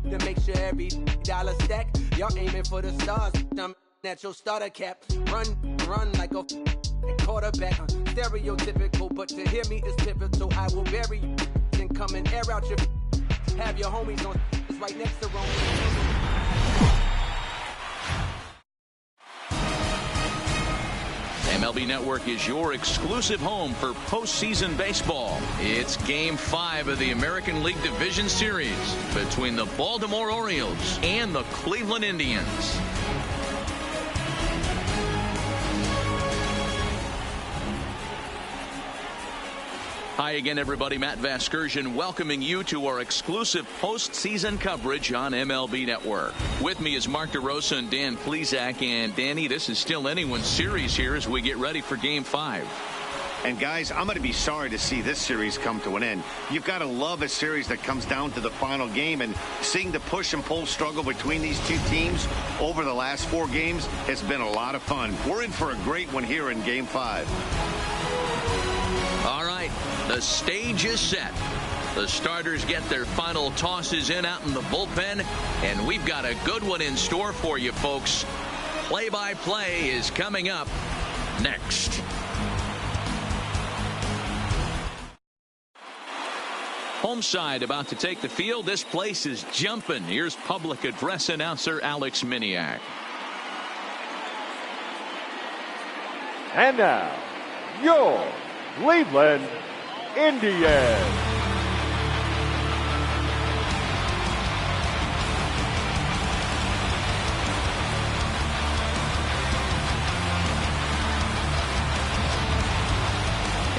to make sure every dollar stack. Y'all aiming for the stars. I'm at your starter cap. Run like a quarterback. Stereotypical, but to hear me is pivotal. I will bury you and come and air out your. Have your homies on right next to Rome. MLB Network is your exclusive home for postseason baseball. It's Game 5 of the American League Division Series between the Baltimore Orioles and the Cleveland Indians. Hi again, everybody. Matt Vasgersian welcoming you to our exclusive postseason coverage on MLB Network. With me is Mark DeRosa and Dan Plesac. And Danny, this is still anyone's series here as we get ready for Game 5. And guys, I'm going to be sorry to see this series come to an end. You've got to love a series that comes down to the final game, and seeing the push and pull struggle between these two teams over the last 4 games has been a lot of fun. We're in for a great one here in Game 5. All right, the stage is set. The starters get their final tosses in out in the bullpen, and we've got a good one in store for you, folks. Play-by-play is coming up next. Home side about to take the field. This place is jumping. Here's public address announcer Alex Miniak. And now, your Cleveland Indians.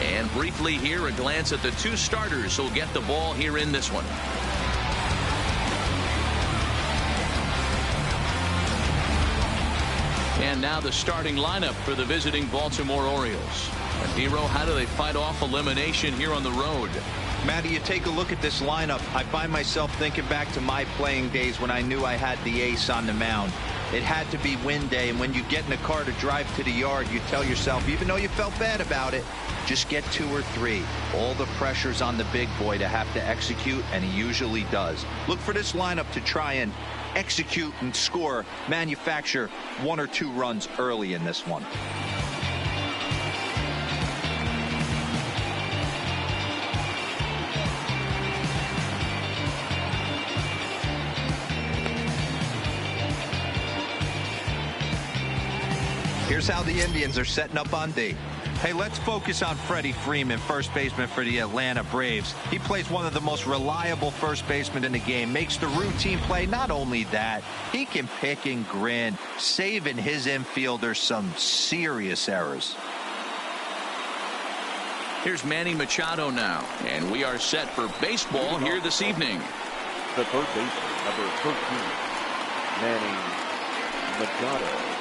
And briefly here, a glance at the 2 starters who'll get the ball here in this one. And now the starting lineup for the visiting Baltimore Orioles. And Hero, how do they fight off elimination here on the road? Matty, you take a look at this lineup. I find myself thinking back to my playing days when I knew I had the ace on the mound. It had to be win day, and when you get in a car to drive to the yard, you tell yourself, even though you felt bad about it, just get 2 or 3. All the pressure's on the big boy to have to execute, and he usually does. Look for this lineup to try and execute and score, manufacture 1 or 2 runs early in this one. Here's how the Indians are setting up on D. Hey, let's focus on Freddie Freeman, first baseman for the Atlanta Braves. He plays one of the most reliable first basemen in the game, makes the routine play. Not only that, he can pick and grin, saving his infielders some serious errors. Here's Manny Machado now, and we are set for baseball here this evening. The first baseman, number 13, Manny Machado.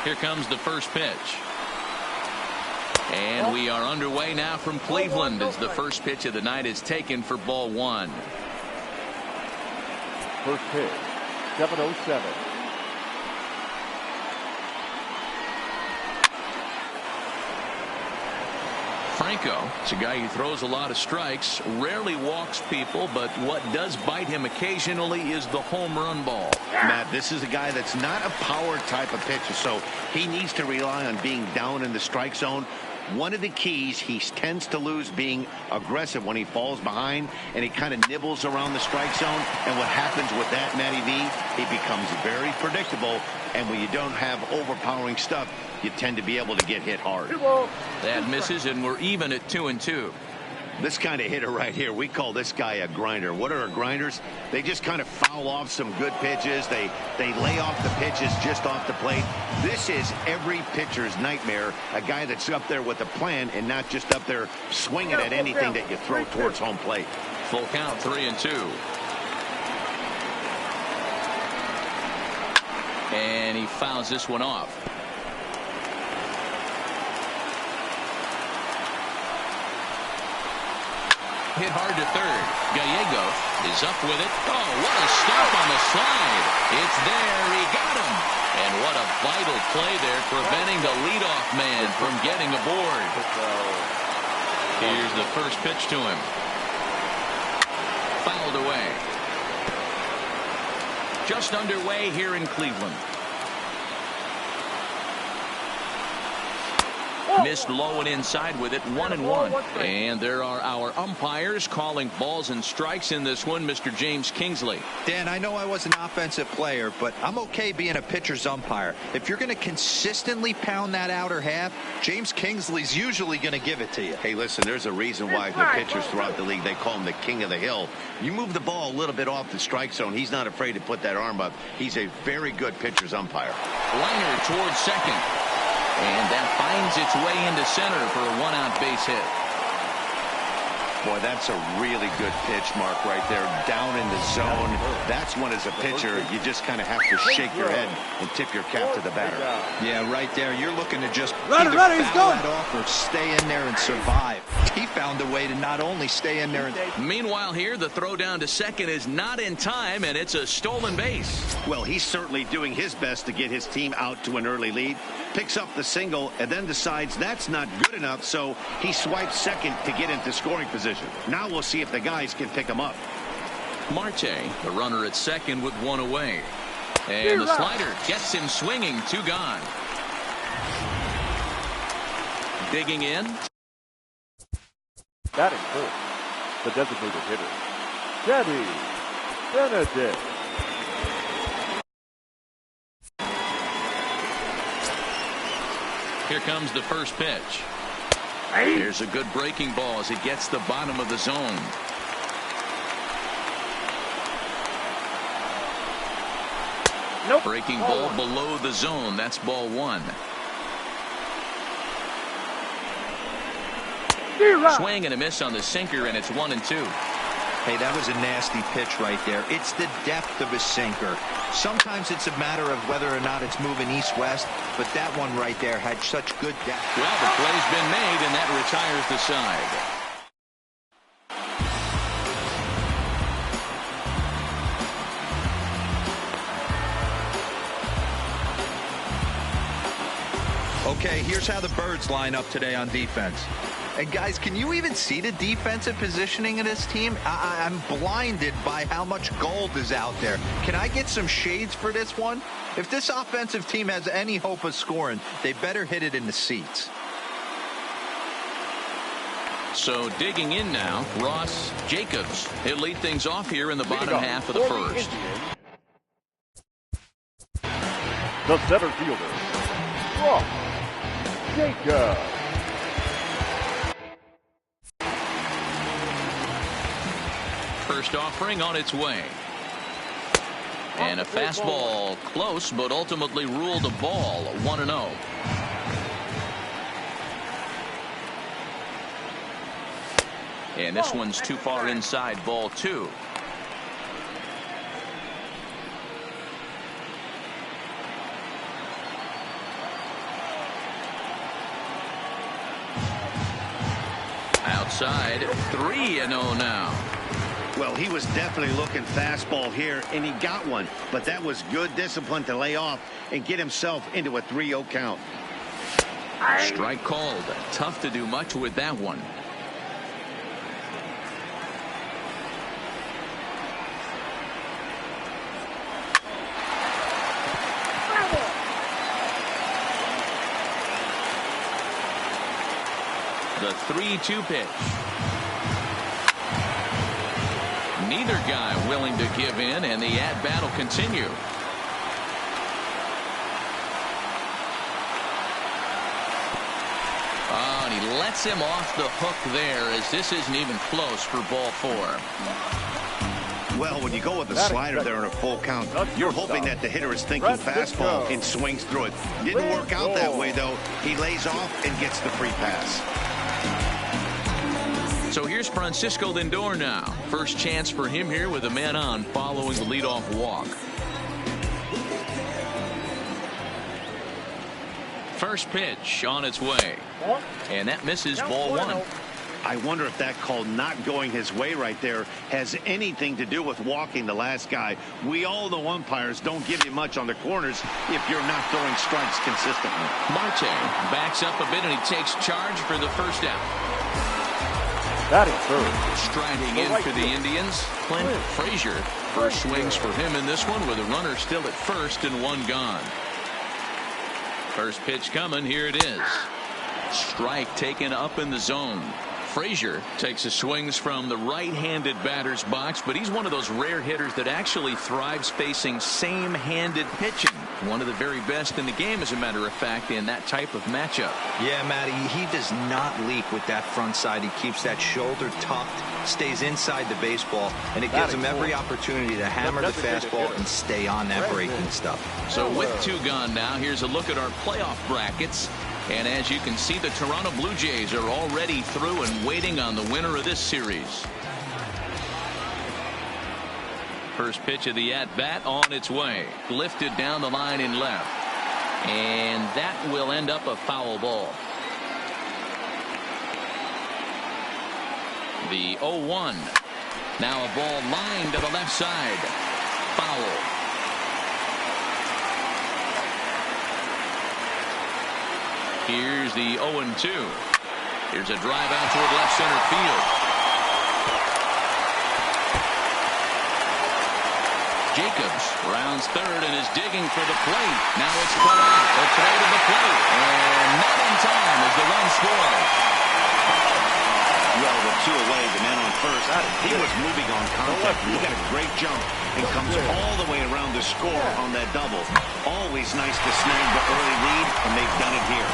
Here comes the first pitch. And we are underway now from Cleveland as the first pitch of the night is taken for ball 1. First pitch, 7:07. Franco is a guy who throws a lot of strikes, rarely walks people, but what does bite him occasionally is the home run ball. Matt, this is a guy that's not a power type of pitcher, so he needs to rely on being down in the strike zone. One of the keys, he tends to lose being aggressive when he falls behind, and he kind of nibbles around the strike zone. And what happens with that, Matty V, he becomes very predictable, and when you don't have overpowering stuff, you tend to be able to get hit hard. That misses, and we're even at 2-2. This kind of hitter right here, we call this guy a grinder. What are grinders? They just kind of foul off some good pitches. They lay off the pitches just off the plate. This is every pitcher's nightmare, a guy that's up there with a plan and not just up there swinging at anything that you throw towards home plate. Full count, 3-2. And he fouls this one off. hit hard to third. Gallego is up with it. Oh, what a stop on the slide. It's there. He got him. And what a vital play there, preventing the leadoff man from getting aboard. Here's the first pitch to him. Fouled away. Just underway here in Cleveland. Missed low and inside with it, 1-1. And there are our umpires calling balls and strikes in this one, Mr. James Kingsley. Dan, I know I was an offensive player, but I'm okay being a pitcher's umpire. If you're going to consistently pound that outer half, James Kingsley's usually going to give it to you. Hey, listen, there's a reason why the pitchers throughout the league, they call him the king of the hill. You move the ball a little bit off the strike zone, he's not afraid to put that arm up. He's a very good pitcher's umpire. Liner towards second. And that finds its way into center for a one-out base hit. Boy, that's a really good pitch, Mark, right there. Down in the zone. That's when, as a pitcher, you just kind of have to shake your head and tip your cap to the batter. Yeah, right there. You're looking to just either foul that off or stay in there and survive. He found a way to not only stay in there. Meanwhile here, the throw down to second is not in time, and it's a stolen base. Well, he's certainly doing his best to get his team out to an early lead. Picks up the single and then decides that's not good enough, so he swipes second to get into scoring position. Now we'll see if the guys can pick him up. Marte, the runner at second with one away. And the slider gets him swinging, 2 gone. Digging in. Batting fourth, the designated hitter, Teddy Benedict. Here comes the first pitch. Here's a good breaking ball as it gets the bottom of the zone. Nope. Breaking ball below the zone. That's ball 1. Swing and a miss on the sinker, and it's 1-2. Hey, that was a nasty pitch right there. It's the depth of a sinker. Sometimes it's a matter of whether or not it's moving east-west, but that one right there had such good depth. Well, the play's been made, and that retires the side. Okay, here's how the Birds line up today on defense. And guys, can you even see the defensive positioning of this team? I'm blinded by how much gold is out there. Can I get some shades for this one? If this offensive team has any hope of scoring, they better hit it in the seats. So digging in now, Ross Jacobs. He'll lead things off here in the bottom half of the first. The center fielder, Ross Jacobs. First offering on its way. And a fastball close, but ultimately ruled a ball, 1-0. And this one's too far inside, ball 2. Outside, 3-0 now. Well, he was definitely looking fastball here, and he got one. But that was good discipline to lay off and get himself into a 3-0 count. Strike called. Tough to do much with that one. The 3-2 pitch. Neither guy willing to give in, and the at-bat will continue. Oh, and he lets him off the hook there, as this isn't even close for ball 4. Well, when you go with the slider there in a full count, you're hoping that the hitter is thinking fastball and swings through it. Didn't work out that way, though. He lays off and gets the free pass. So here's Francisco Lindor now. First chance for him here with a man on following the leadoff walk. First pitch on its way. And that misses, ball 1. I wonder if that call not going his way right there has anything to do with walking the last guy. We all know umpires don't give you much on the corners if you're not throwing strikes consistently. Marte backs up a bit and he takes charge for the first out. That is third. Striding in for the Indians, Clint Frazier. First swings for him in this one with a runner still at first and one gone. First pitch coming. Here it is. Strike taken up in the zone. Frazier takes his swings from the right-handed batter's box, but he's one of those rare hitters that actually thrives facing same-handed pitching. One of the very best in the game, as a matter of fact, in that type of matchup. Yeah, Matty, he does not leak with that front side. He keeps that shoulder tucked, stays inside the baseball, and it gives him every opportunity to hammer the fastball and stay on that breaking stuff. So with two gone now, here's a look at our playoff brackets. And as you can see, the Toronto Blue Jays are already through and waiting on the winner of this series. First pitch of the at-bat on its way. Lifted down the line in left. And that will end up a foul ball. The 0-1. Now a ball lined to the left side. Foul. Here's the 0-2. Here's a drive out toward left center field. Jacobs rounds third and is digging for the plate. Now it's cut out. A throw to the plate. And not in time as the run scores. Well, with two away, the man on first, he was moving on contact. He got a great jump and comes all the way around the score on that double. Always nice to snag the early lead, and they've done it here.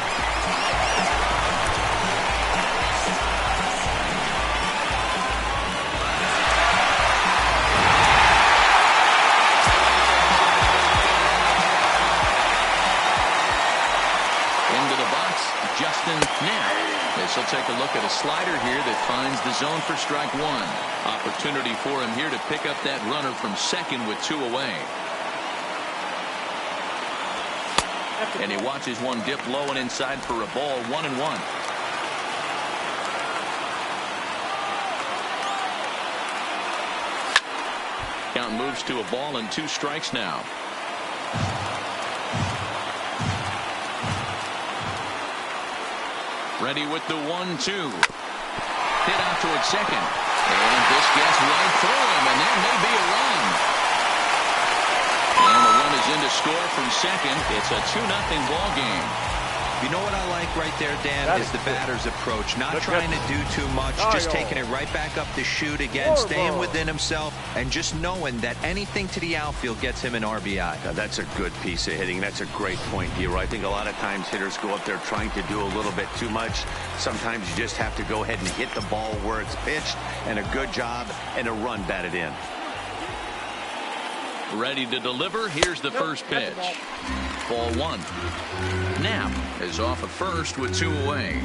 Into the box, Justin Knapp. This will take a look at a slider here that finds the zone for strike one. Opportunity for him here to pick up that runner from second with two away. And he watches one dip low and inside for a ball. 1-1. Count moves to a ball and two strikes now. Ready with the 1-2. Hit out towards second. And this gets right through him, and that may be a run. And the run is in to score from second. It's a 2-0 ball game. You know what I like right there, Dan, is the batter's approach. Not trying to do too much, just taking it right back up the chute again, staying within himself, and just knowing that anything to the outfield gets him an RBI. Now, that's a good piece of hitting. That's a great point, Hero. I think a lot of times hitters go up there trying to do a little bit too much. Sometimes you just have to go ahead and hit the ball where it's pitched, and a good job and a run batted in. Ready to deliver. Here's the first pitch. Ball one. Knapp is off at first with two away.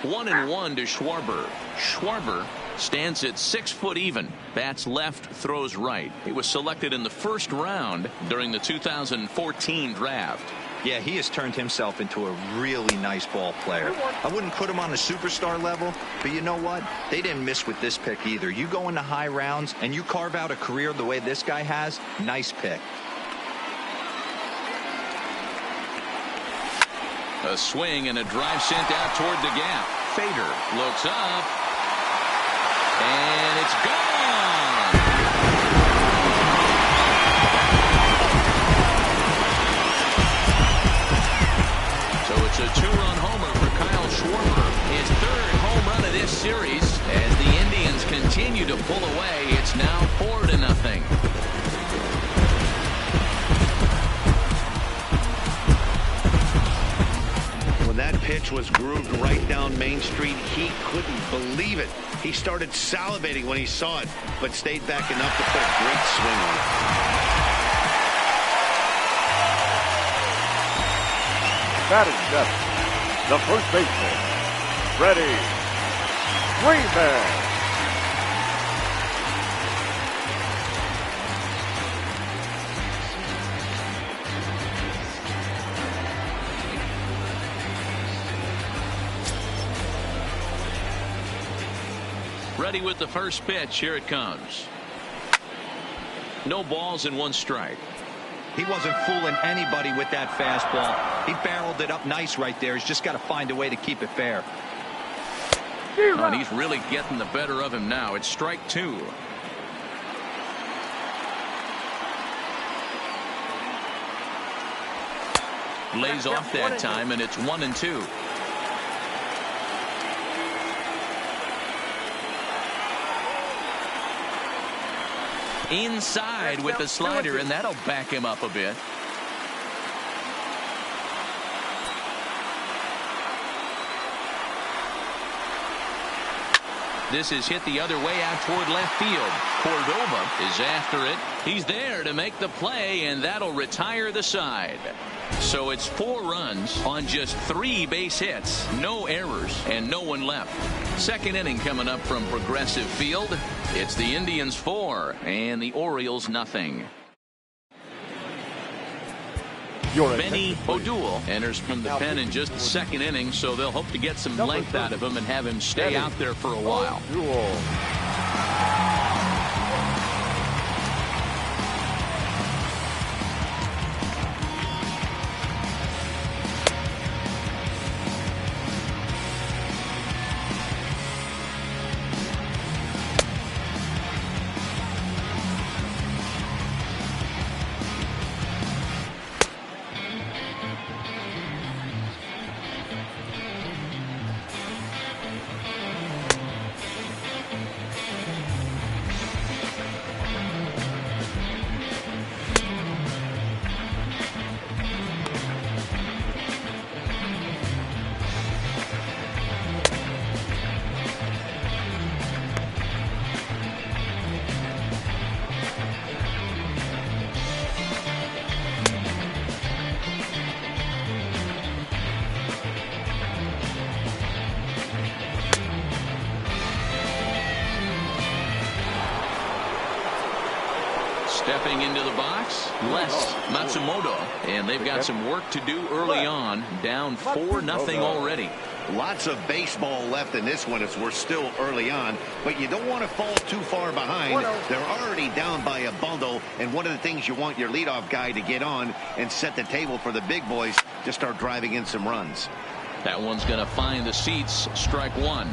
1-1 to Schwarber. Schwarber stands at 6 foot even. Bats left, throws right. He was selected in the first round during the 2014 draft. Yeah, he has turned himself into a really nice ball player. I wouldn't put him on a superstar level, but you know what? They didn't miss with this pick either. You go into high rounds and you carve out a career the way this guy has, nice pick. A swing and a drive sent out toward the gap. Fader looks up, and it's gone. It's a two-run homer for Kyle Schwarber. His third home run of this series. As the Indians continue to pull away, it's now 4-0. When that pitch was grooved right down Main Street, he couldn't believe it. He started salivating when he saw it, but stayed back enough to put a great swing on it. Batting seventh, the first baseman, Freddie Freeman. Ready with the first pitch. Here it comes. No balls and 1 strike. He wasn't fooling anybody with that fastball. He barreled it up nice right there. He's just got to find a way to keep it fair. Oh, and he's really getting the better of him now. It's strike 2. Lays off that time, and it's 1-2. Inside with the slider, and that'll back him up a bit. This is hit the other way out toward left field. Cordova is after it. He's there to make the play, and that'll retire the side. So it's 4 runs on just 3 base hits, no errors, and no one left. Second inning coming up from Progressive Field. It's the Indians 4 and the Orioles nothing. Benny O'Doul enters from the pen in just the second inning, so they'll hope to get some length out of him and have him stay out there for a while. Stepping into the box, Les Matsumoto, and they've got some work to do early on, down 4-0 already. Lots of baseball left in this one as we're still early on, but you don't want to fall too far behind. They're already down by a bundle, and one of the things you want your leadoff guy to get on and set the table for the big boys to start driving in some runs. That one's going to find the seats. Strike 1.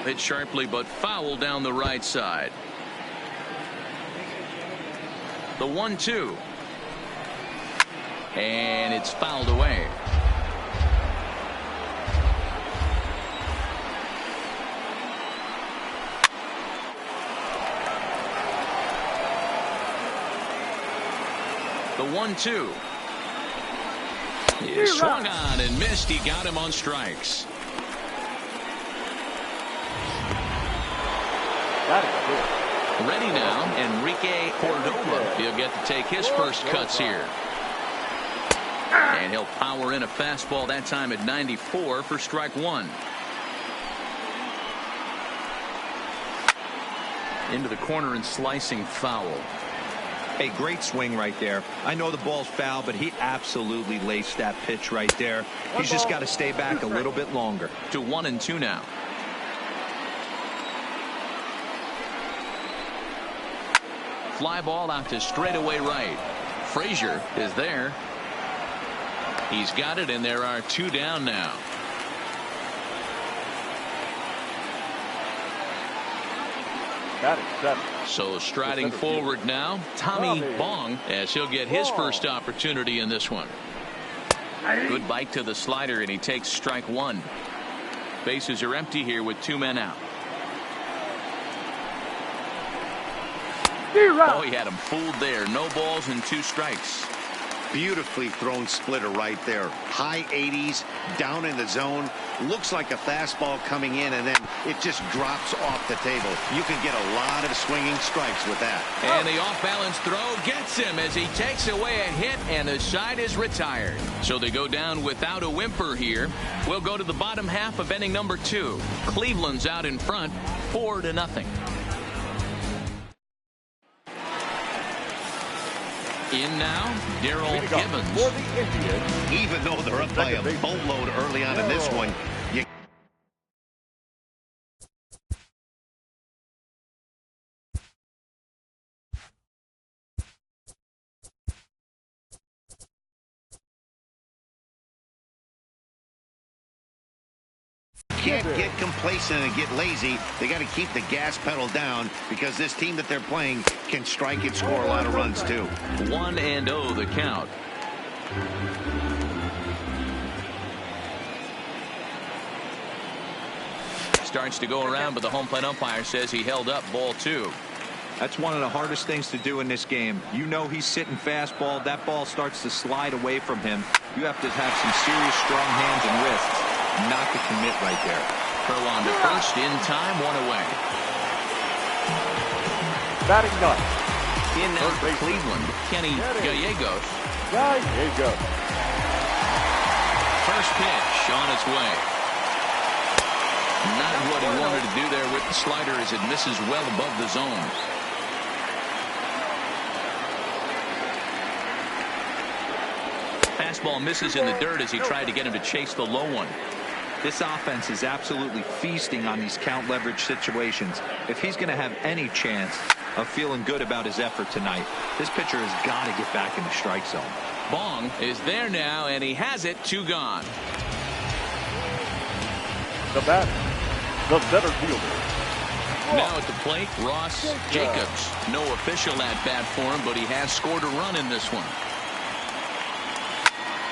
Hit sharply but foul down the right side. The 1-2. And it's fouled away. The 1-2. He swung on and missed. He got him on strikes. Ready now, Enrique Cordova. He'll get to take his first cuts here. And he'll power in a fastball that time at 94 for strike 1. Into the corner and slicing foul. A great swing right there. I know the ball's foul, but he absolutely laced that pitch right there. He's just got to stay back a little bit longer. To 1-2 now. Fly ball out to straightaway right. Frazier is there. He's got it, and there are 2 down now. So striding forward now, Tommy Bong, as he'll get his first opportunity in this one. Good bite to the slider, and he takes strike 1. Bases are empty here with 2 men out. Oh, he had him fooled there. No balls and 2 strikes. Beautifully thrown splitter right there. High 80s, down in the zone. Looks like a fastball coming in, and then it just drops off the table. You can get a lot of swinging strikes with that. And the off-balance throw gets him as he takes away a hit, and the side is retired. So they go down without a whimper here. We'll go to the bottom half of inning number 2. Cleveland's out in front, 4-0. In now, Darrell Gibbons. Even though they're up by a boatload early on in this one, you Can't get complacent and get lazy. They got to keep the gas pedal down because this team that they're playing can strike and score a lot of runs too. 1-0 the count. Starts to go around, but the home plate umpire says he held up ball 2. That's one of the hardest things to do in this game. You know he's sitting fastball. That ball starts to slide away from him. You have to have some serious strong hands and wrists not to commit right there. Throw on to first in time, 1 away. Batting gun. In now for Cleveland, Kenny Gallegos. First pitch on its way. Not what he wanted to do there with the slider as it misses well above the zone. Fastball misses in the dirt as he tried to get him to chase the low one. This offense is absolutely feasting on these count leverage situations. If he's going to have any chance of feeling good about his effort tonight, this pitcher has got to get back in the strike zone. Bong is there now, and he has it. 2 gone. The batter, the center fielder. Now at the plate, Ross Jacobs. No official at bat for him, but he has scored a run in this one.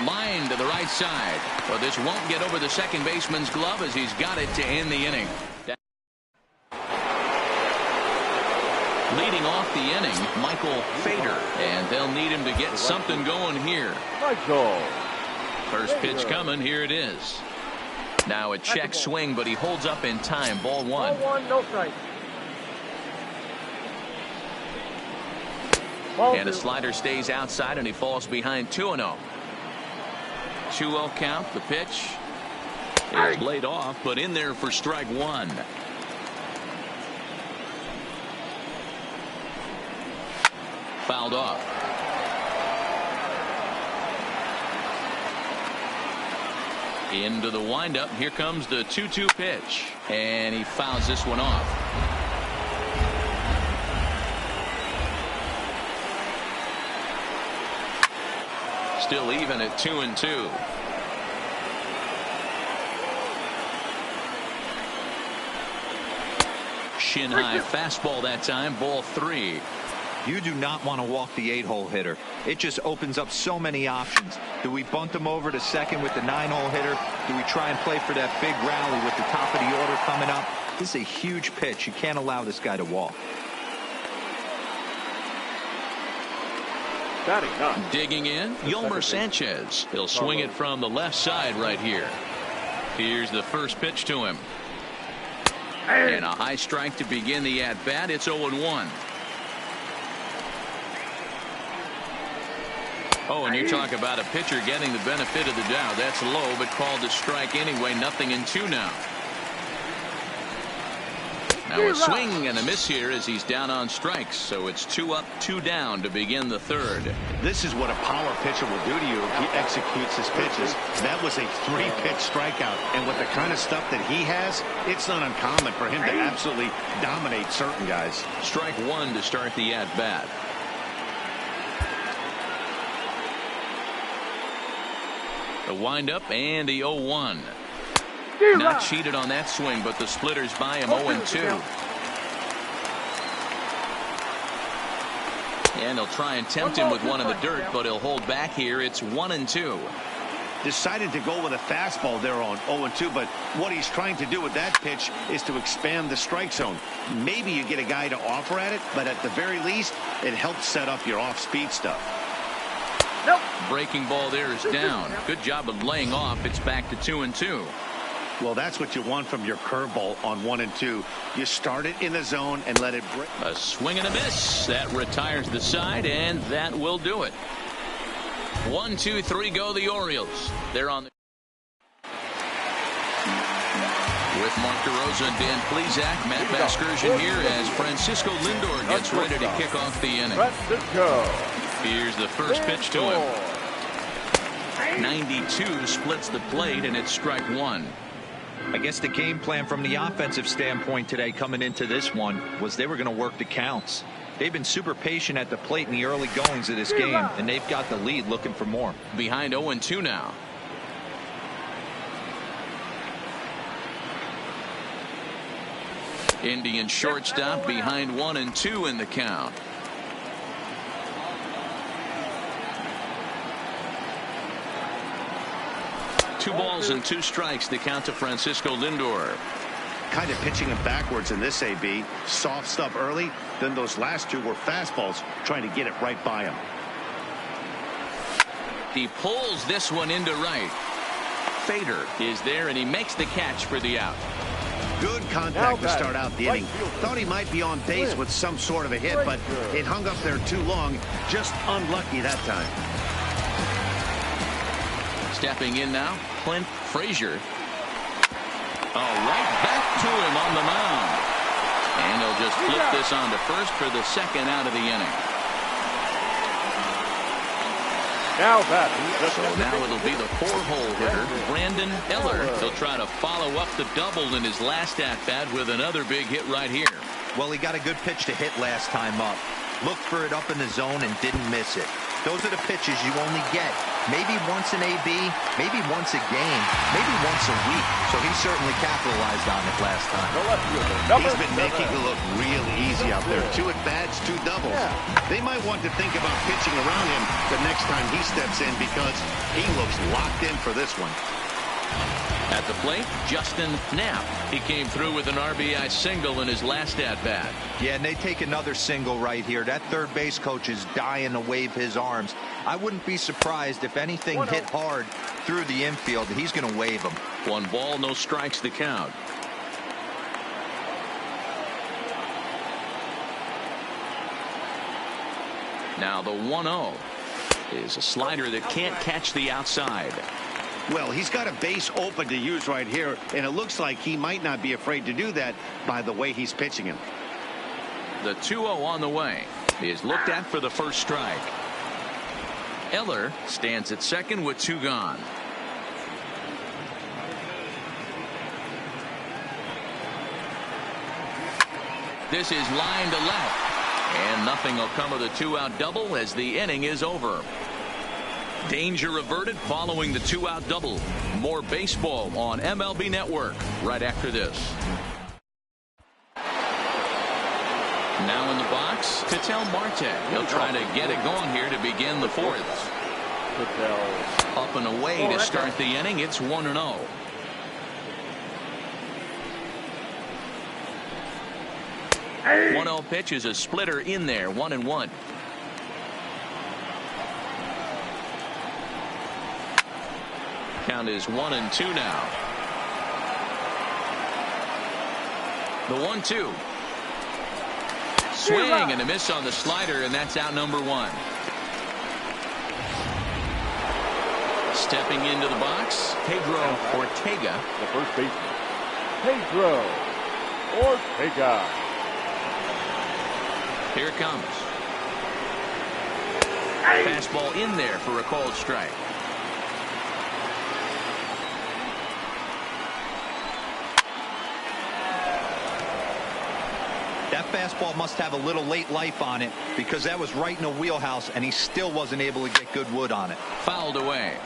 Line to the right side, but this won't get over the second baseman's glove as he's got it to end the inning. Leading off the inning, Michael Fader, and they'll need him to get something going here. First pitch coming, here it is. Now a check swing, but he holds up in time. Ball 1. No strike. And a slider stays outside, and he falls behind 2-0. 2-0 count. The pitch is laid off, but in there for strike 1. Fouled off. Into the windup. Here comes the 2-2 pitch, and he fouls this one off. Still even at 2-2. Shin high fastball that time. Ball 3. You do not want to walk the 8-hole hitter. It just opens up so many options. Do we bunt him over to second with the 9-hole hitter? Do we try and play for that big rally with the top of the order coming up? This is a huge pitch. You can't allow this guy to walk. Digging in, Yolmer Sanchez. He'll swing it from the left side right here. Here's the first pitch to him. And a high strike to begin the at-bat. It's 0-1. Oh, and you talk about a pitcher getting the benefit of the doubt. That's low, but called a strike anyway. 0-2 now. Now a swing and a miss here as he's down on strikes. So it's 2 up, 2 down to begin the third. This is what a power pitcher will do to you if he executes his pitches. That was a 3-pitch strikeout. And with the kind of stuff that he has, it's not uncommon for him to absolutely dominate certain guys. Strike 1 to start the at-bat. The windup and the 0-1. Not cheated on that swing, but the splitters by him. 0-2. And he'll try and tempt him with one in the dirt, but he'll hold back here. It's 1-2. Decided to go with a fastball there on 0-2, but what he's trying to do with that pitch is to expand the strike zone. Maybe you get a guy to offer at it, but at the very least, it helps set up your off-speed stuff. Breaking ball there is down. Good job of laying off. It's back to 2-2. Well, that's what you want from your curveball on 1-2. You start it in the zone and let it break. A swing and a miss. That retires the side, and that will do it. 1, 2, 3 go the Orioles. They're on the with Mark DeRosa and Dan Plesac. Matt Vasgersian here as Francisco Lindor gets ready to kick off the inning. Here's the first pitch to him. 92 splits the plate, and it's strike 1. I guess the game plan from the offensive standpoint today coming into this one was they were going to work the counts. They've been super patient at the plate in the early goings of this game, and they've got the lead looking for more. Behind 0-2 now. Indian shortstop behind 1-2 in the count. Two balls and 2 strikes to count to Francisco Lindor. Kind of pitching him backwards in this AB. Soft stuff early, then those last 2 were fastballs, trying to get it right by him. He pulls this one into right. Fader is there, and he makes the catch for the out. Good contact to start out the inning. Thought he might be on base with some sort of a hit, but it hung up there too long. Just unlucky that time. Stepping in now, Clint Frazier. Oh, right back to him on the mound. And he'll just flip this on to first for the second out of the inning. Now batting. So now it'll be the 4-hole hitter, Brandon Eller. He'll try to follow up the double in his last at-bat with another big hit right here. Well, he got a good pitch to hit last time up. Looked for it up in the zone and didn't miss it. Those are the pitches you only get. Maybe once an AB, maybe once a game, maybe once a week. So he certainly capitalized on it last time. He's been making it look real easy out there. 2 at-bats, 2 doubles. They might want to think about pitching around him the next time he steps in because he looks locked in for this one. At the plate, Justin Knapp. He came through with an RBI single in his last at-bat. Yeah, and they take another single right here. That third base coach is dying to wave his arms. I wouldn't be surprised if anything hit hard through the infield. He's going to wave them. 1 ball, no strikes to count. Now the 1-0 is a slider that can't catch the outside. Well, he's got a base open to use right here, and it looks like he might not be afraid to do that by the way he's pitching him. The 2-0 on the way is looked at for the first strike. Eller stands at second with 2 gone. This is line to left, and nothing will come of the 2-out double as the inning is over. Danger averted following the 2-out double. More baseball on MLB Network right after this. Now in the box, Ketel Marte. He'll try to get it going here to begin the 4th. Up and away to start the inning. It's 1-0. Hey. 1-0 pitch is a splitter in there. 1-1. Count is 1-2 now. The 1-2. Swing and a miss on the slider, and that's out number 1. Stepping into the box, Pedro Ortega. The first baseman, Pedro Ortega. Here it comes. Fastball in there for a called strike. That fastball must have a little late life on it because that was right in the wheelhouse and he still wasn't able to get good wood on it. Fouled away.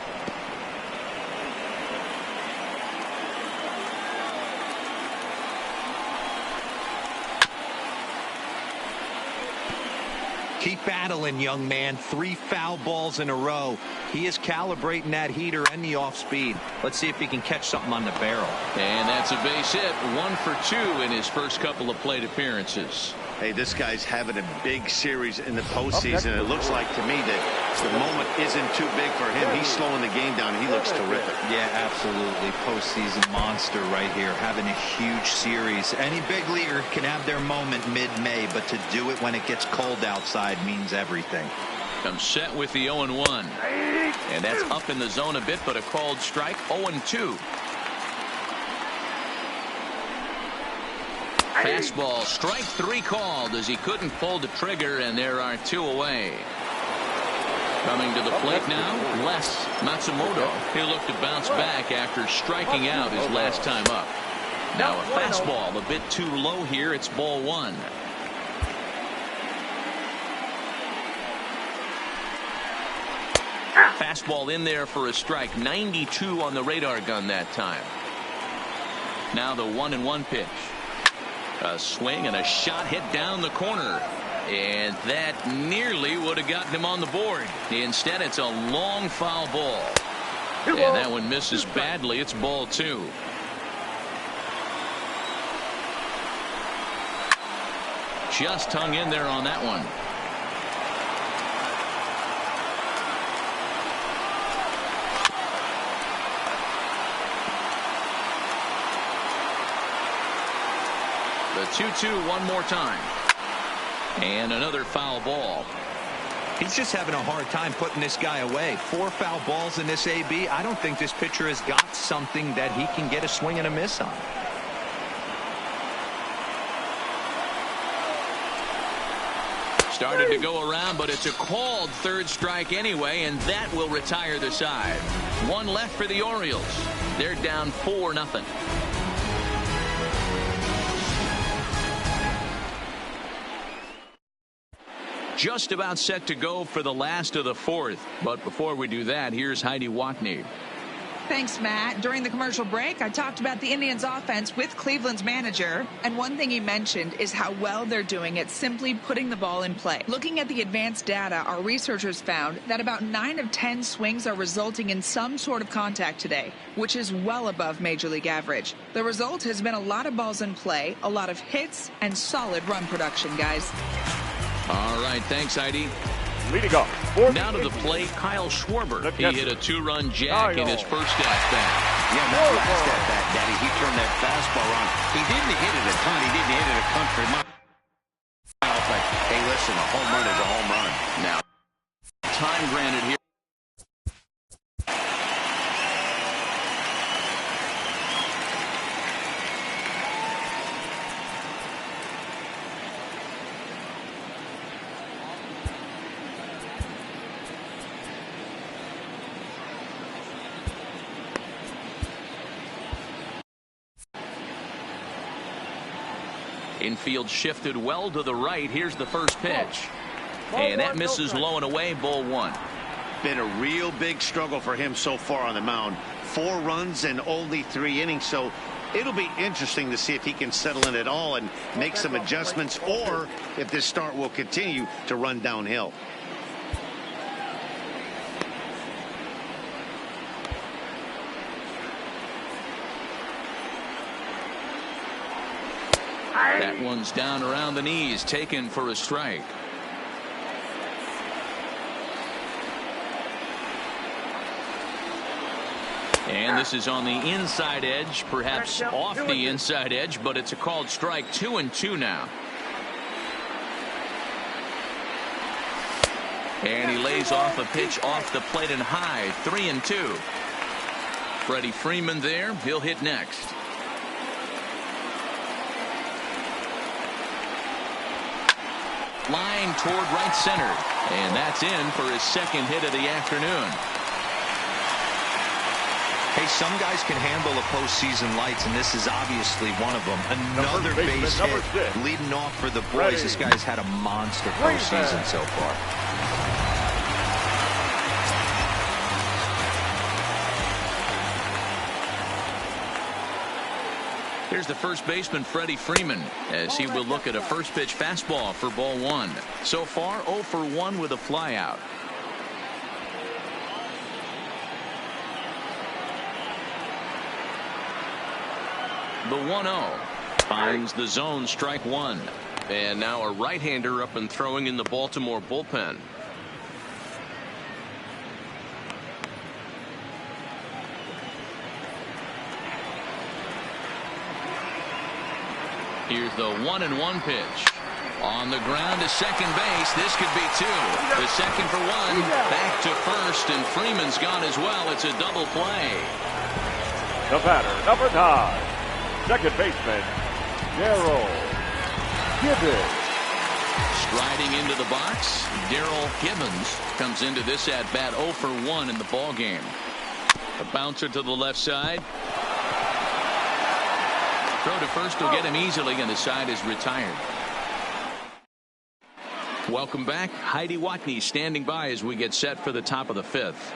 Keep battling, young man. 3 foul balls in a row. He is calibrating that heater and the off speed. Let's see if he can catch something on the barrel. And that's a base hit. 1 for 2 in his first couple of plate appearances. Hey, this guy's having a big series in the postseason. It looks like to me that the moment isn't too big for him. He's slowing the game down. He looks terrific. Yeah, absolutely. Postseason monster right here. Having a huge series. Any big leaguer can have their moment mid-May, but to do it when it gets cold outside means everything. Comes set with the 0-1. And that's up in the zone a bit, but a called strike. 0-2. Fastball, strike 3 called as he couldn't pull the trigger, and there are 2 away. Coming to the plate now, Les Matsumoto. He'll look to bounce back after striking out his last time up. Now a fastball a bit too low here. It's ball 1. Fastball in there for a strike. 92 on the radar gun that time. Now the 1-1 pitch. A swing and a shot hit down the corner. And that nearly would have gotten him on the board. Instead, it's a long foul ball. And that one misses badly. It's ball 2. Just hung in there on that one. The 2-2 one more time. And another foul ball. He's just having a hard time putting this guy away. 4 foul balls in this AB. I don't think this pitcher has got something that he can get a swing and a miss on. Started to go around, but it's a called third strike anyway, and that will retire the side. 1 left for the Orioles. They're down 4-0. Just about set to go for the last of the 4th. But before we do that, here's Heidi Watney. Thanks, Matt. During the commercial break, I talked about the Indians' offense with Cleveland's manager, and one thing he mentioned is how well they're doing at simply putting the ball in play. Looking at the advanced data, our researchers found that about 9 of 10 swings are resulting in some sort of contact today, which is well above Major League average. The result has been a lot of balls in play, a lot of hits, and solid run production, guys. All right, thanks, Heidi. Leading off. Now to the plate, Kyle Schwarber. He hit a 2-run jack in his first at-bat. Yeah, that last at-bat, Daddy, he turned that fastball on. He didn't hit it a ton. He didn't hit it a country mile. But, hey, listen, a home run is a home run. Now, time granted here. Infield shifted well to the right. Here's the first pitch. And that misses low and away, ball 1. Been a real big struggle for him so far on the mound. 4 runs and only 3 innings. So it'll be interesting to see if he can settle in at all and make some adjustments, or if this start will continue to run downhill. That one's down around the knees, taken for a strike. And this is on the inside edge, perhaps off the inside edge, but it's a called strike. 2-2 now. And he lays off a pitch off the plate and high. 3-2. Freddie Freeman there. He'll hit next. Line toward right center, and that's in for his second hit of the afternoon. Hey, some guys can handle the postseason lights, and this is obviously one of them. Another base hit leading off for the boys. This guy's had a monster postseason so far. Here's the first baseman, Freddie Freeman, as he will look at a first pitch fastball for ball 1. So far, 0 for 1 with a flyout. The 1-0 finds the zone, strike 1. And now a right-hander up and throwing in the Baltimore bullpen. Here's the 1-1 pitch. On the ground to second base. This could be 2. The second for 1. Back to first, and Freeman's gone as well. It's a double play. The batter, number 9. Second baseman, Darryl Gibbons. Striding into the box, Darryl Gibbons comes into this at-bat 0 for 1 in the ballgame. A bouncer to the left side. Throw to first will get him easily, and the side is retired. Welcome back. Heidi Watney standing by as we get set for the top of the 5th.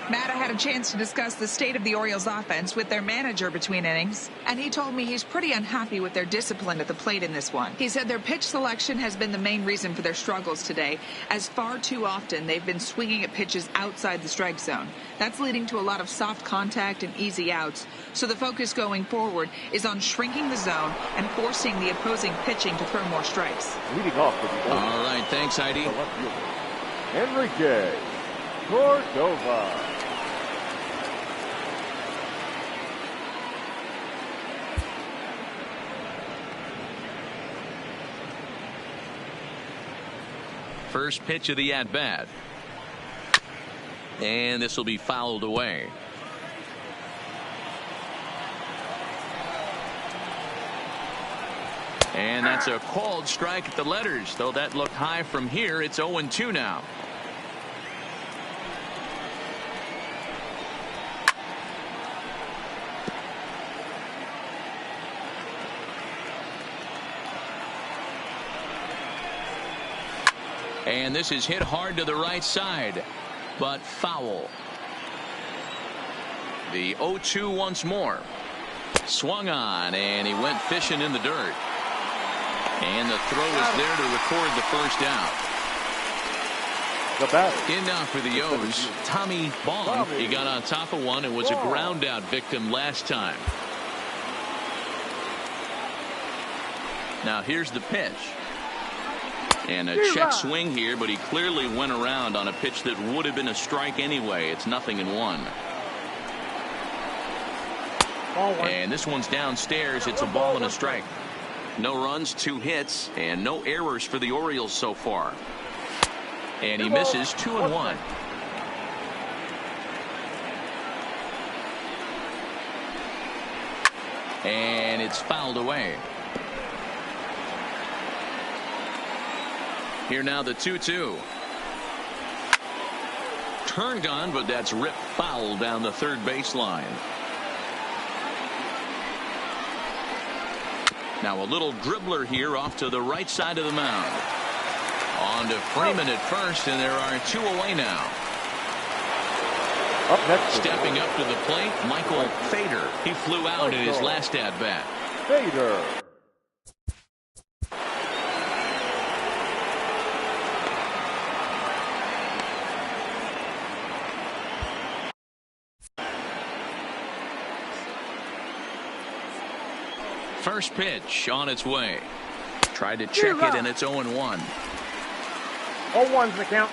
Matt, I had a chance to discuss the state of the Orioles offense with their manager between innings, and he told me he's pretty unhappy with their discipline at the plate in this one. He said their pitch selection has been the main reason for their struggles today, as far too often they've been swinging at pitches outside the strike zone. That's leading to a lot of soft contact and easy outs, so the focus going forward is on shrinking the zone and forcing the opposing pitching to throw more strikes. Leading off with the All right, thanks, Heidi. Enrique Cordova. First pitch of the at-bat. And this will be fouled away. And that's a called strike at the letters. Though that looked high from here, it's 0-2 now. And this is hit hard to the right side, but foul. The 0-2 once more. Swung on, and he went fishing in the dirt. And the throw is there to record the first out. The batter. In now for the O's, Tommy Bond. He got on top of one and was a ground out victim last time. Now here's the pitch. And a check swing here, but he clearly went around on a pitch that would have been a strike anyway. It's 0-1. And this one's downstairs. It's a ball and a strike. No runs, 2 hits, and no errors for the Orioles so far. And he misses 2-1. And it's fouled away. Here now the 2-2. Turned on, but that's ripped foul down the third baseline. Now a little dribbler here off to the right side of the mound. On to Freeman at first, and there are 2 away now. Up next, stepping up to the plate, Michael Fader. He flew out in his last at bat. Fader. First pitch on its way. Tried to check it, and it's 0-1. 0-1's the count.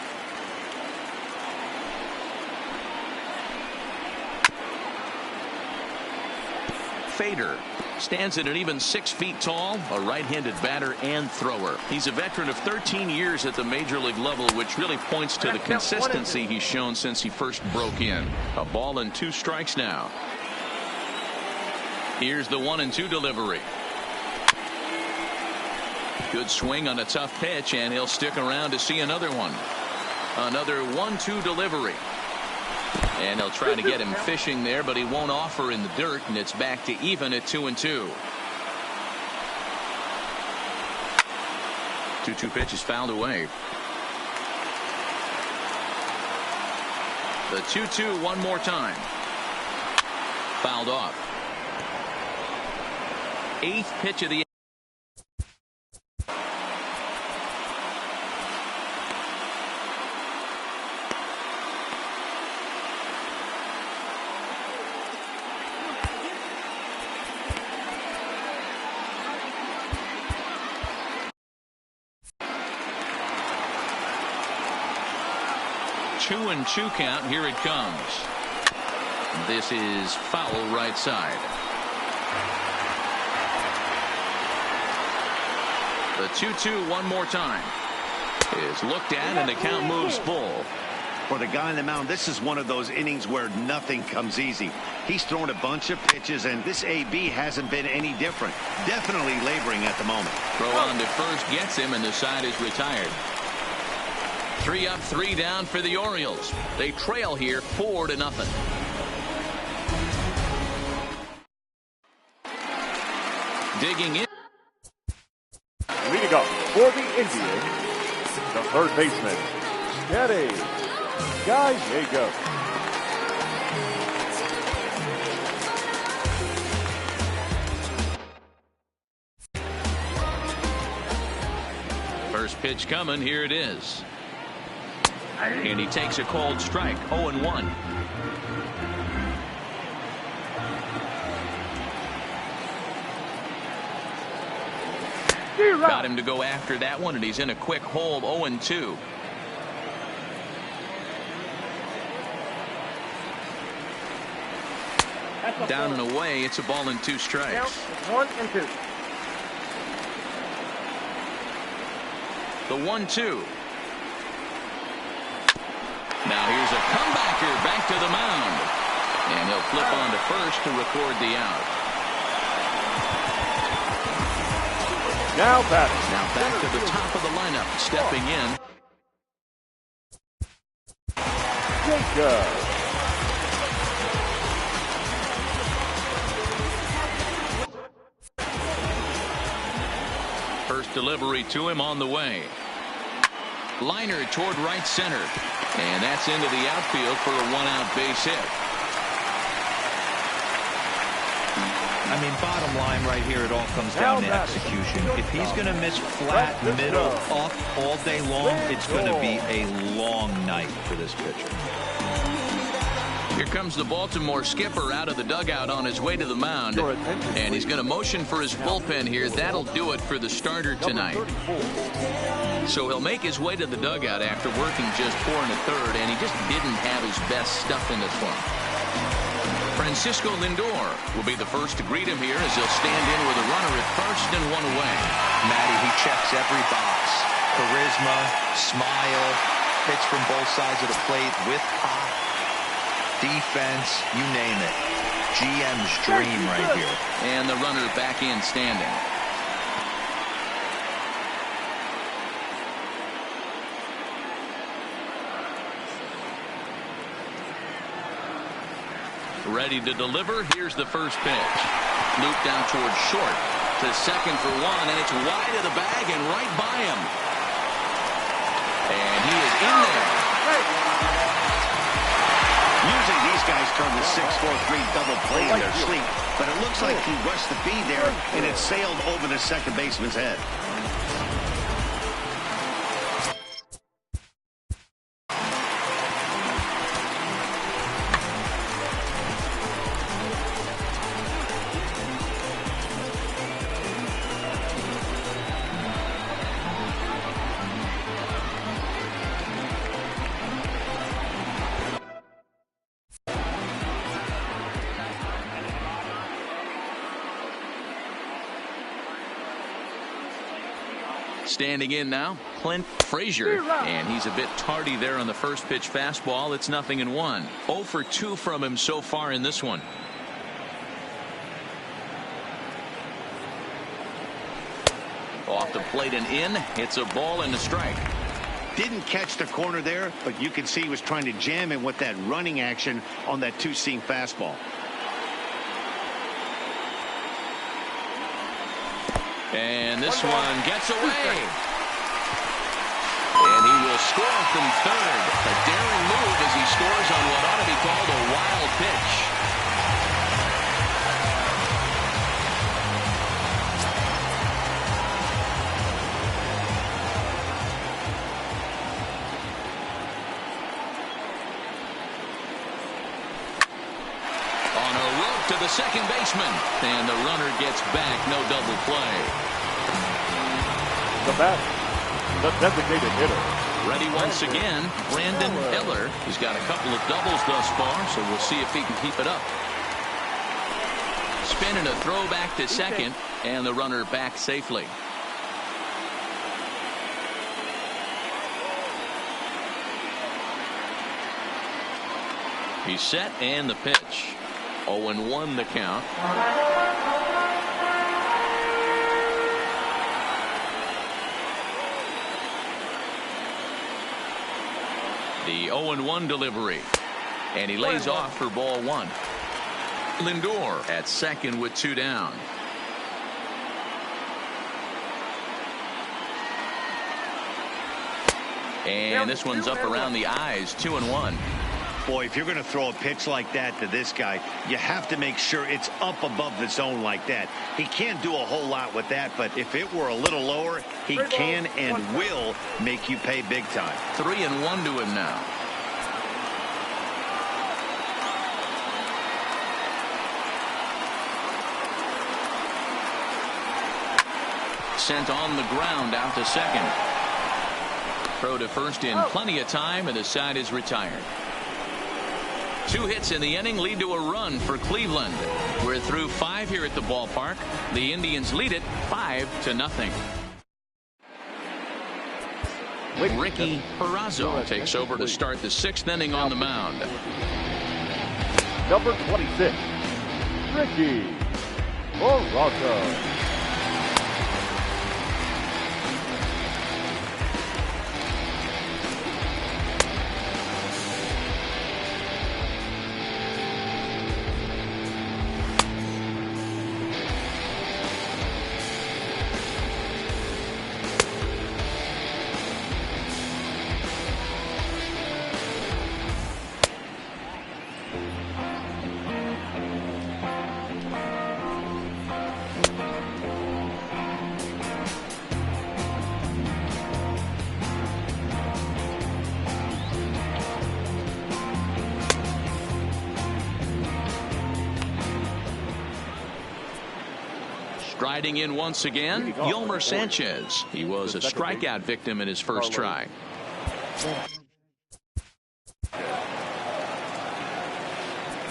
Fader stands at an even 6 feet tall, a right-handed batter and thrower. He's a veteran of 13 years at the major league level, which really points to the consistency he's shown since he first broke in. A ball and 2 strikes now. Here's the 1-2 delivery. Good swing on a tough pitch, and he'll stick around to see another one. Another 1-2 delivery. And he'll try to get him fishing there, but he won't offer in the dirt, and it's back to even at 2-2. 2-2 pitch is fouled away. The 2-2 one more time. Fouled off. 8th pitch of the 2-2 count. Here it comes. This is foul right side. The 2-2 one more time is looked at, and the count moves full. For the guy on the mound, this is one of those innings where nothing comes easy. He's thrown a bunch of pitches, and this AB hasn't been any different. Definitely laboring at the moment. Throw on to first gets him, and the side is retired. 3 up, 3 down for the Orioles. They trail here 4-0. Digging in. Leading up for the Indians, the third baseman, Steady Gallego. Pitch coming. Here it is. And he takes a cold strike. 0-1. Got him to go after that one, and he's in a quick hole. 0-2. Down and away. It's a ball and 2 strikes. 1-2. The 1-2. Now here's a comebacker back to the mound. And he'll flip on to first to record the out. Now back to the top of the lineup. Stepping in. Jacob. First delivery to him on the way. Liner toward right center. And that's into the outfield for a 1-out base hit. I mean, bottom line right here, it all comes down to execution. If he's going to miss flat, middle, up all day long, it's going to be a long night for this pitcher. Here comes the Baltimore skipper out of the dugout on his way to the mound. And he's going to motion for his bullpen here. That'll do it for the starter tonight. So he'll make his way to the dugout after working just 4 1/3, and he just didn't have his best stuff in this one. Francisco Lindor will be the first to greet him here as he'll stand in with a runner at first and 1 away. Matty, he checks every box. Charisma, smile, hits from both sides of the plate with pop, defense, you name it. GM's dream right here. And the runner back in standing. Ready to deliver. Here's the first pitch. Loop down towards short. To second for 1, and it's wide of the bag and right by him. And he is in there. Usually these guys turn the 6-4-3 double play in their sleep, but it looks like he rushed the feed there, and it sailed over the second baseman's head. Standing in now, Clint Frazier, and he's a bit tardy there on the first pitch fastball. It's 0-1. 0 for 2 from him so far in this one. Off the plate and in. It's a ball and a strike. Didn't catch the corner there, but you can see he was trying to jam him with that running action on that 2-seam fastball. And this one gets away. And he will score from third. A daring move as he scores on what ought to be called a wild pitch. On a rope to the second baseman. And the runner gets back. No double play. The bat, the designated hitter. Ready once again, Brandon Eller. He's got a couple of doubles thus far, so we'll see if he can keep it up. Spin and a throw back to second, and the runner back safely. He's set, and the pitch. 0-1 the count. The 0-1 delivery. And he lays off for ball 1. Lindor at second with 2 down. And this one's up around the eyes. 2-1. Boy, if you're going to throw a pitch like that to this guy, you have to make sure it's up above the zone like that. He can't do a whole lot with that, but if it were a little lower, he can and will make you pay big time. 3-1 to him now. Sent on the ground out to second. Throw to first in plenty of time, and the side is retired. 2 hits in the inning lead to a run for Cleveland. We're through 5 here at the ballpark. The Indians lead it 5-0. Ricky Perazo takes over to start the 6th inning on the mound. Number 26, Ricky Perazo. Striding in once again, Yolmer Sanchez. He was a strikeout victim in his first try.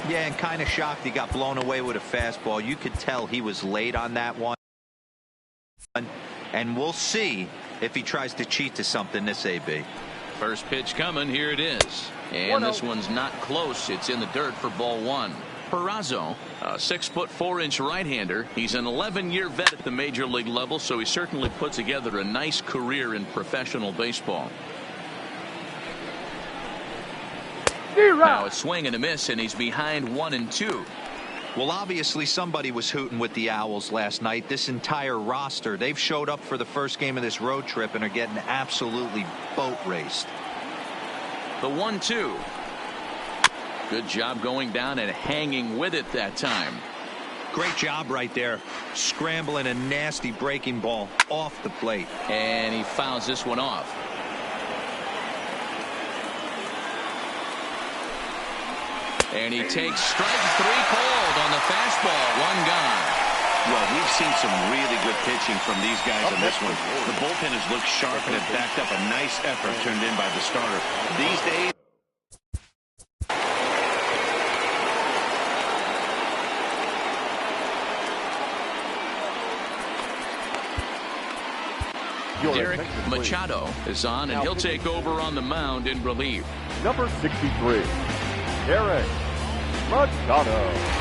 Yeah, and kind of shocked he got blown away with a fastball. You could tell he was late on that one. And we'll see if he tries to cheat to something this AB. First pitch coming. Here it is. And this one's not close. It's in the dirt for ball 1. Perazo, a 6'4" right-hander. He's an 11-year vet at the major league level, so he certainly put together a nice career in professional baseball. Now a swing and a miss, and he's behind 1-2. Well, obviously somebody was hooting with the Owls last night. This entire roster, they've showed up for the first game of this road trip and are getting absolutely boat raced. The 1-2. Good job going down and hanging with it that time. Great job right there, scrambling a nasty breaking ball off the plate. And he fouls this one off. And he takes strike 3 called on the fastball. 1 gone. Well, we've seen some really good pitching from these guys on this one. The bullpen has looked sharp and have backed up a nice effort turned in by the starter. These days, Derek Machado is on, and he'll take over on the mound in relief. Number 63, Derek Machado.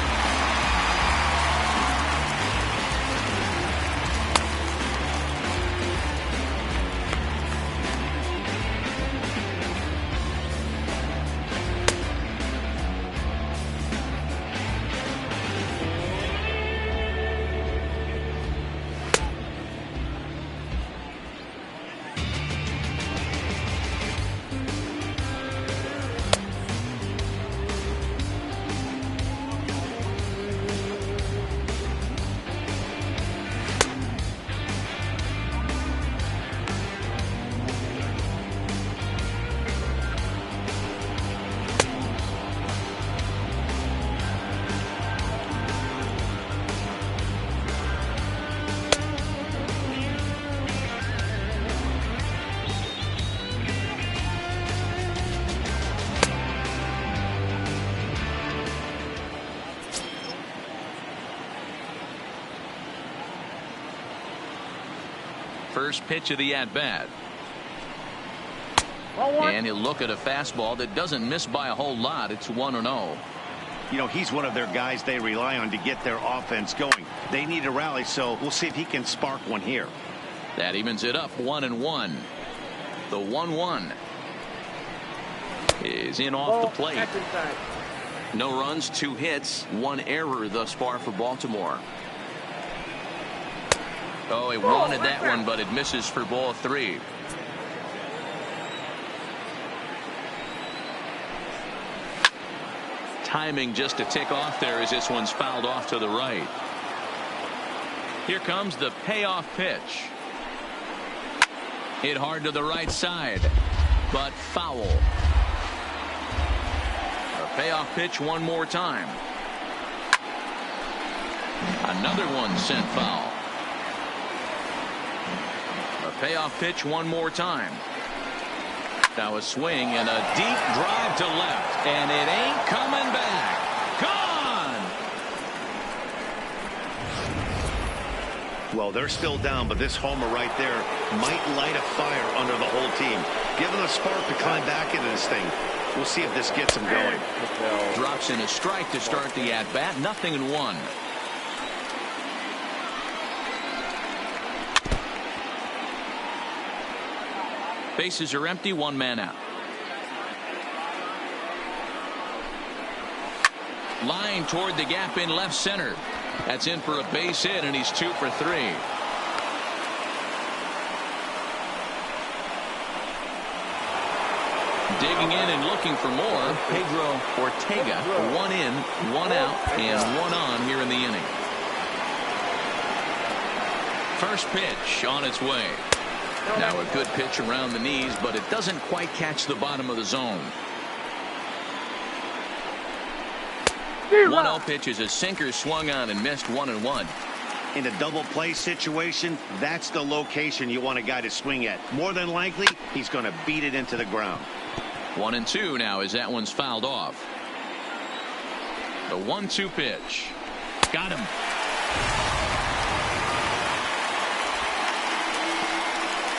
First pitch of the at-bat. And he'll look at a fastball that doesn't miss by a whole lot. It's 1-0. you know, he's one of their guys they rely on to get their offense going. They need a rally, so we'll see if he can spark one here. That evens it up 1-1. The 1-1 is in off the plate. No runs, 2 hits, 1 error thus far for Baltimore. Oh, he wanted that one, but it misses for ball 3. timing just to tick off there as this one's fouled off to the right. Here comes the payoff pitch. Hit hard to the right side, but foul. A payoff pitch one more time. Another one sent foul. A payoff pitch one more time. Now a swing and a deep drive to left, and it ain't coming back. Gone! Well, they're still down, but this homer right there might light a fire under the whole team. Give them a spark to climb back into this thing. We'll see if this gets them going. Drops in a strike to start the at-bat. 0-1. Bases are empty, one man out. Line toward the gap in left center. That's in for a base hit, and he's 2 for 3. Digging in and looking for more, Pedro Ortega. 1 in, 1 out, and 1 on here in the inning. First pitch on its way. Now a good pitch around the knees, but it doesn't quite catch the bottom of the zone. 1-0 pitch is a sinker swung on and missed 1-1. In a double play situation, that's the location you want a guy to swing at. More than likely, he's going to beat it into the ground. 1-2 now as that one's fouled off. The 1-2 pitch. Got him.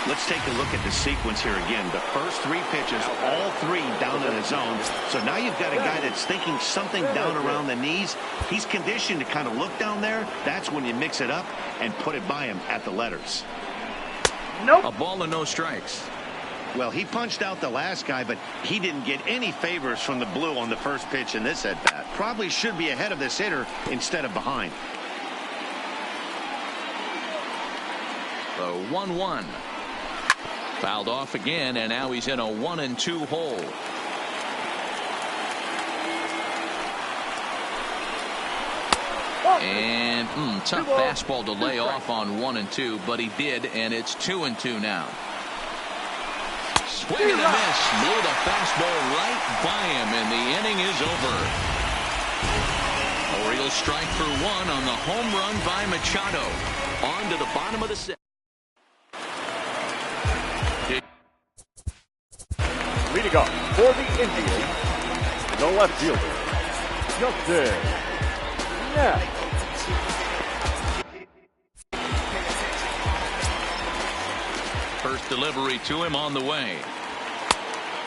Let's take a look at the sequence here again. The first 3 pitches, all 3 down in the zone. So now you've got a guy that's thinking something down around the knees. He's conditioned to kind of look down there. That's when you mix it up and put it by him at the letters. Nope. A ball and no strikes. Well, he punched out the last guy, but he didn't get any favors from the blue on the first pitch in this at-bat. Probably should be ahead of this hitter instead of behind. The 1-1. Fouled off again, and now he's in a 1-2 hole. And tough fastball to lay off on 1-2, but he did, and it's 2-2 now. Swing and a miss. Blew the fastball right by him, and the inning is over. Orioles strike for 1 on the home run by Machado. On to the bottom of the 6th. Leading up for the Indians, the left fielder, Justin Knapp. First delivery to him on the way.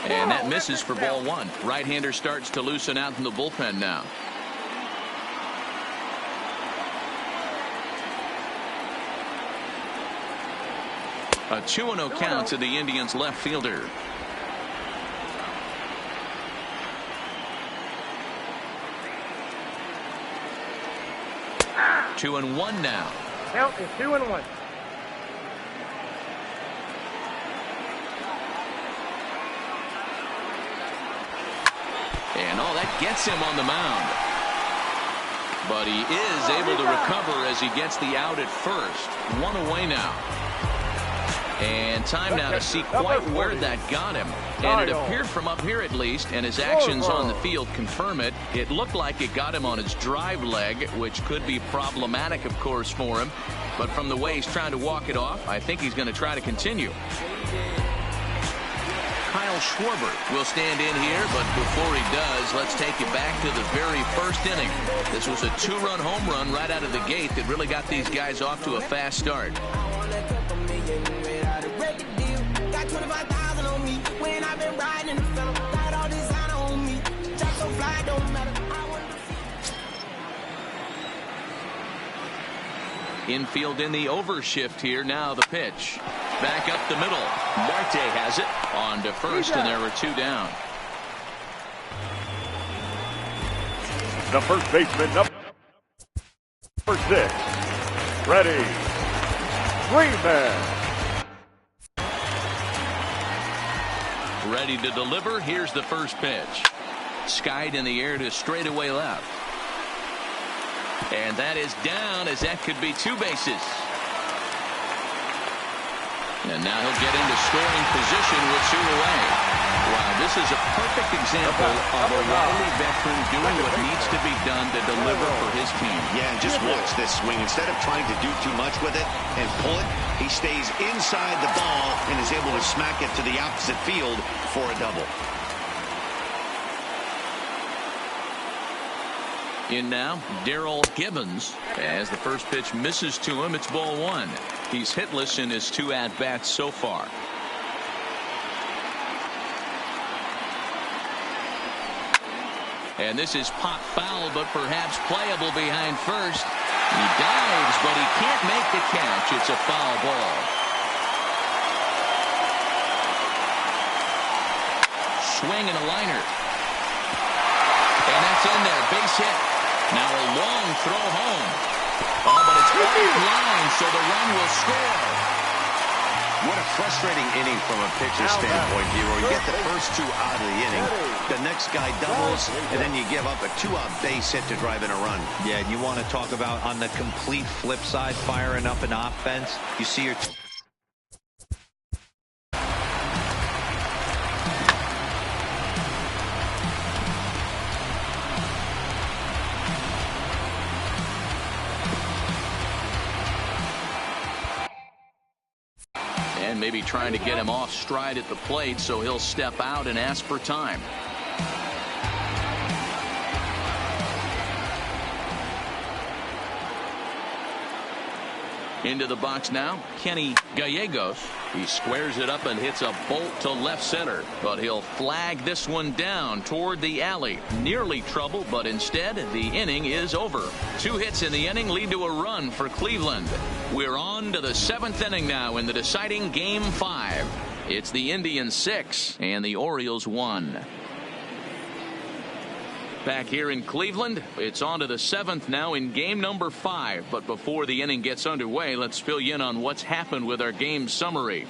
And that misses for ball 1. Right-hander starts to loosen out in the bullpen now. A 2-0 count to the Indians left fielder. 2-1 now. Count is 2-1. And that gets him on the mound. But he is able to recover as he gets the out at first. 1 away now. And time now to see quite where that got him. And it appeared from up here at least, and his actions on the field confirm it. It looked like it got him on his drive leg, which could be problematic, of course, for him. But from the way he's trying to walk it off, I think he's going to try to continue. Kyle Schwarber will stand in here, but before he does, let's take you back to the very first inning. This was a 2-run home run right out of the gate that really got these guys off to a fast start. Infield in the overshift here. Now the pitch. Back up the middle. Marte has it on to first, and there were 2 down. The first baseman, number 6, Freddie Freeman. Ready to deliver. Here's the first pitch. Skied in the air to straightaway left. And that is down, as that could be 2 bases. And now he'll get into scoring position with 2 away. Wow, this is a perfect example of a wily veteran doing what needs to be done to deliver for his team. Yeah, and just watch this swing. Instead of trying to do too much with it and pull it, he stays inside the ball and is able to smack it to the opposite field for a double. In now, Darrell Gibbons. As the first pitch misses to him, it's ball 1. He's hitless in his 2 at-bats so far. And this is pop foul, but perhaps playable behind first. He dives, but he can't make the catch. It's a foul ball. Swing and a liner. And that's in there. Base hit. Now a long throw home. Oh, but it's offline, so the run will score. What a frustrating inning from a pitcher's standpoint, Hero. You get the first 2 out of the inning. The next guy doubles, and then you give up a 2-out base hit to drive in a run. Yeah, and you want to talk about on the complete flip side, firing up an offense. You see your... And maybe trying to get him off stride at the plate, so he'll step out and ask for time. Into the box now, Kenny Gallegos. He squares it up and hits a bolt to left center, but he'll flag this one down toward the alley. Nearly trouble, but instead the inning is over. 2 hits in the inning lead to a run for Cleveland. We're on to the 7th inning now in the deciding Game 5. It's the Indians 6 and the Orioles 1. Back here in Cleveland, it's on to the 7th now in game number 5. But before the inning gets underway, let's fill you in on what's happened with our game summary.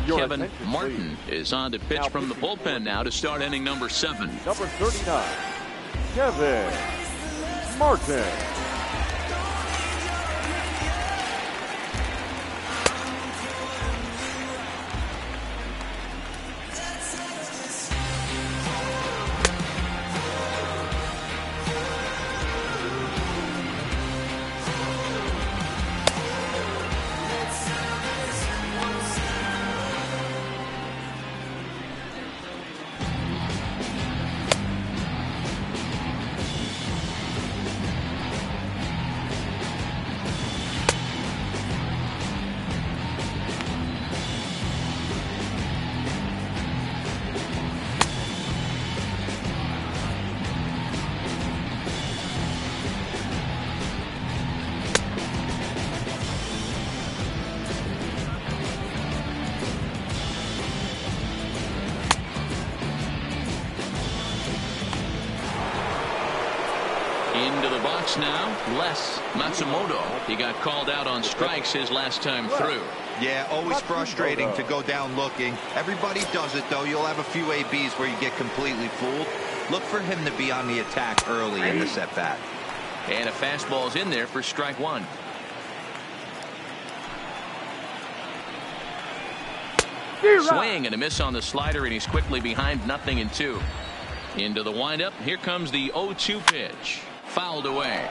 Kevin Martin is on to pitch from the bullpen now to start inning number 7. Number 39, Kevin Martin. Into the box now, Les Matsumoto. He got called out on strikes his last time through. Yeah, always frustrating to go down looking. Everybody does it, though. You'll have a few ABs where you get completely fooled. Look for him to be on the attack early in this at-bat. And a fastball's in there for strike 1. Swing and a miss on the slider, and he's quickly behind 0-2. Into the windup. Here comes the 0-2 pitch. Fouled away.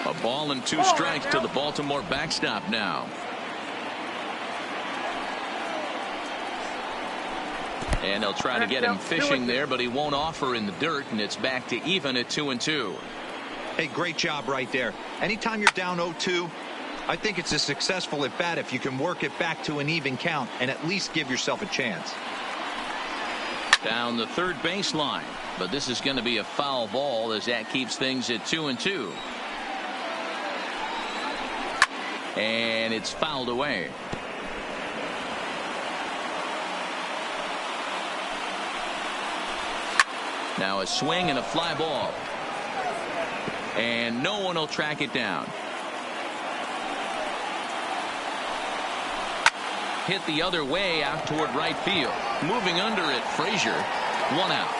A ball and 2 strikes to the Baltimore backstop now. And they'll try to get him fishing there, but he won't offer in the dirt, and it's back to even at 2-2. Hey, great job right there. Anytime you're down 0-2, I think it's a successful at bat if you can work it back to an even count and at least give yourself a chance. Down the third baseline, but this is going to be a foul ball as that keeps things at 2-2. And it's fouled away. Now a swing and a fly ball. And no one will track it down. Hit the other way out toward right field. Moving under it, Frazier. 1 out.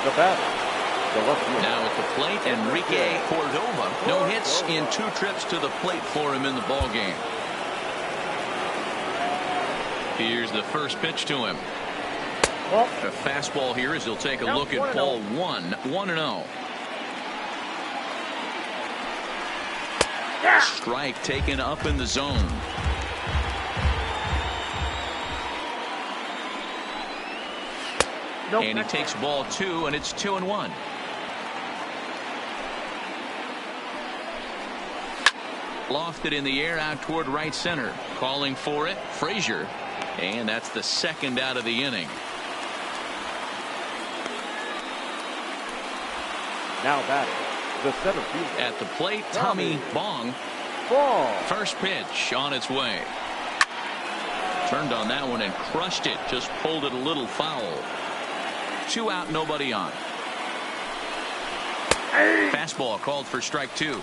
The batter, the left fielder. Now at the plate, Enrique Cordova. No hits in 2 trips to the plate for him in the ball game. Here's the first pitch to him. A fastball here as he'll take a look at ball 1. 1-0. Strike taken up in the zone. And he takes ball 2, and it's 2-1. Lofted in the air out toward right center. Calling for it, Frazier. And that's the 2nd out of the inning. Now batting, the center fielder. At the plate, Tommy Bong. Ball. First pitch on its way. Turned on that one and crushed it. Just pulled it a little foul. 2 out, nobody on. Fastball called for strike 2.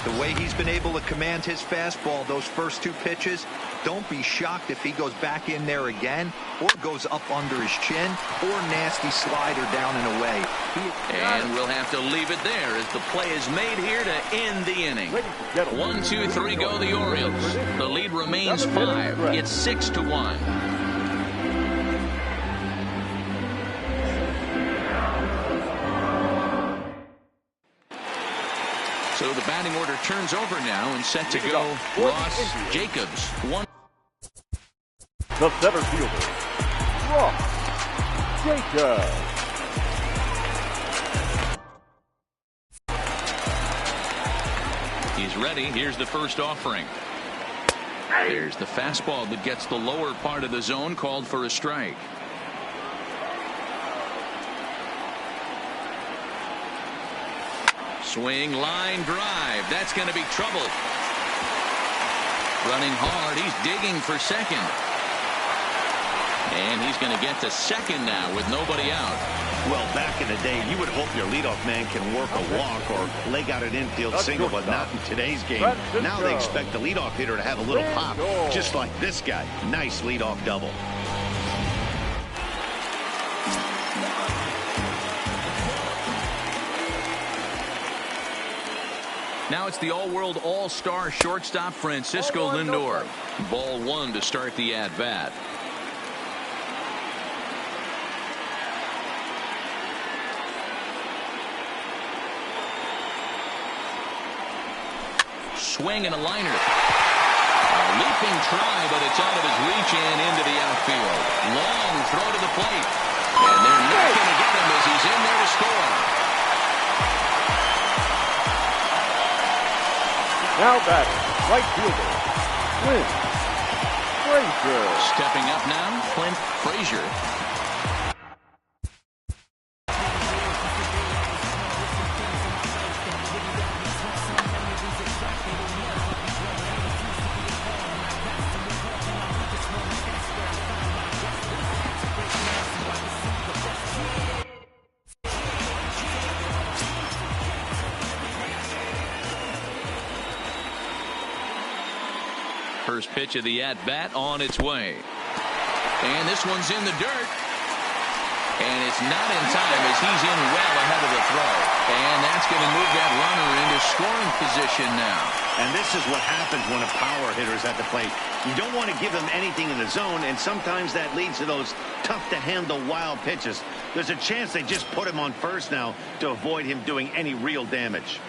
The way he's been able to command his fastball those first 2 pitches, don't be shocked if he goes back in there again or goes up under his chin or nasty slider down and away. And we'll have to leave it there as the play is made here to end the inning. 1, 2, 3 go the Orioles. The lead remains 5. It's 6-1. So the batting order turns over now and set to go. Ross Jacobs. 1. The center fielder, Ross Jacobs. He's ready. Here's the first offering. There's the fastball that gets the lower part of the zone, called for a strike. Swing, line drive. That's going to be trouble. Running hard. He's digging for second. And he's going to get to second now with nobody out. Well, back in the day, you would hope your leadoff man can work a walk or leg out an infield single, but not in today's game. Now they expect the leadoff hitter to have a little pop, just like this guy. Nice leadoff double. Now it's the all-world all-star shortstop Francisco Lindor. Ball 1 to start the at-bat. Swing and a liner. A leaping try, but it's out of his reach and into the outfield. Long throw to the plate. And they're not going to get him as he's in there to score. Now batting, right fielder, Clint Frazier. Stepping up now, Clint Frazier. First pitch of the at-bat on its way. And this one's in the dirt. And it's not in time as he's in well ahead of the throw. And that's going to move that runner into scoring position now. And this is what happens when a power hitter is at the plate. You don't want to give him anything in the zone, and sometimes that leads to those tough-to-handle wild pitches. There's a chance they just put him on first now to avoid him doing any real damage.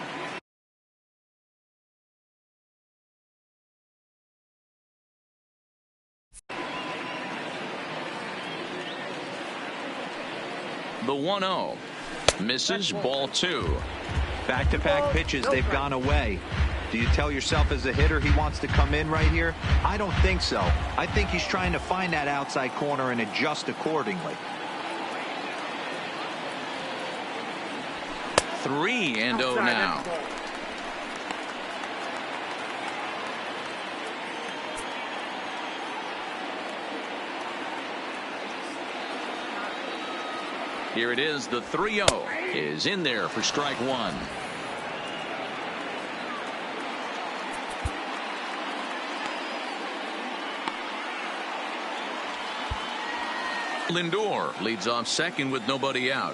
The 1-0 misses, ball 2. Back-to-back pitches, they've gone away. Do you tell yourself as a hitter he wants to come in right here? I don't think so. I think he's trying to find that outside corner and adjust accordingly. 3-0 now. Here it is. The 3-0 is in there for strike one. Lindor leads off second with nobody out.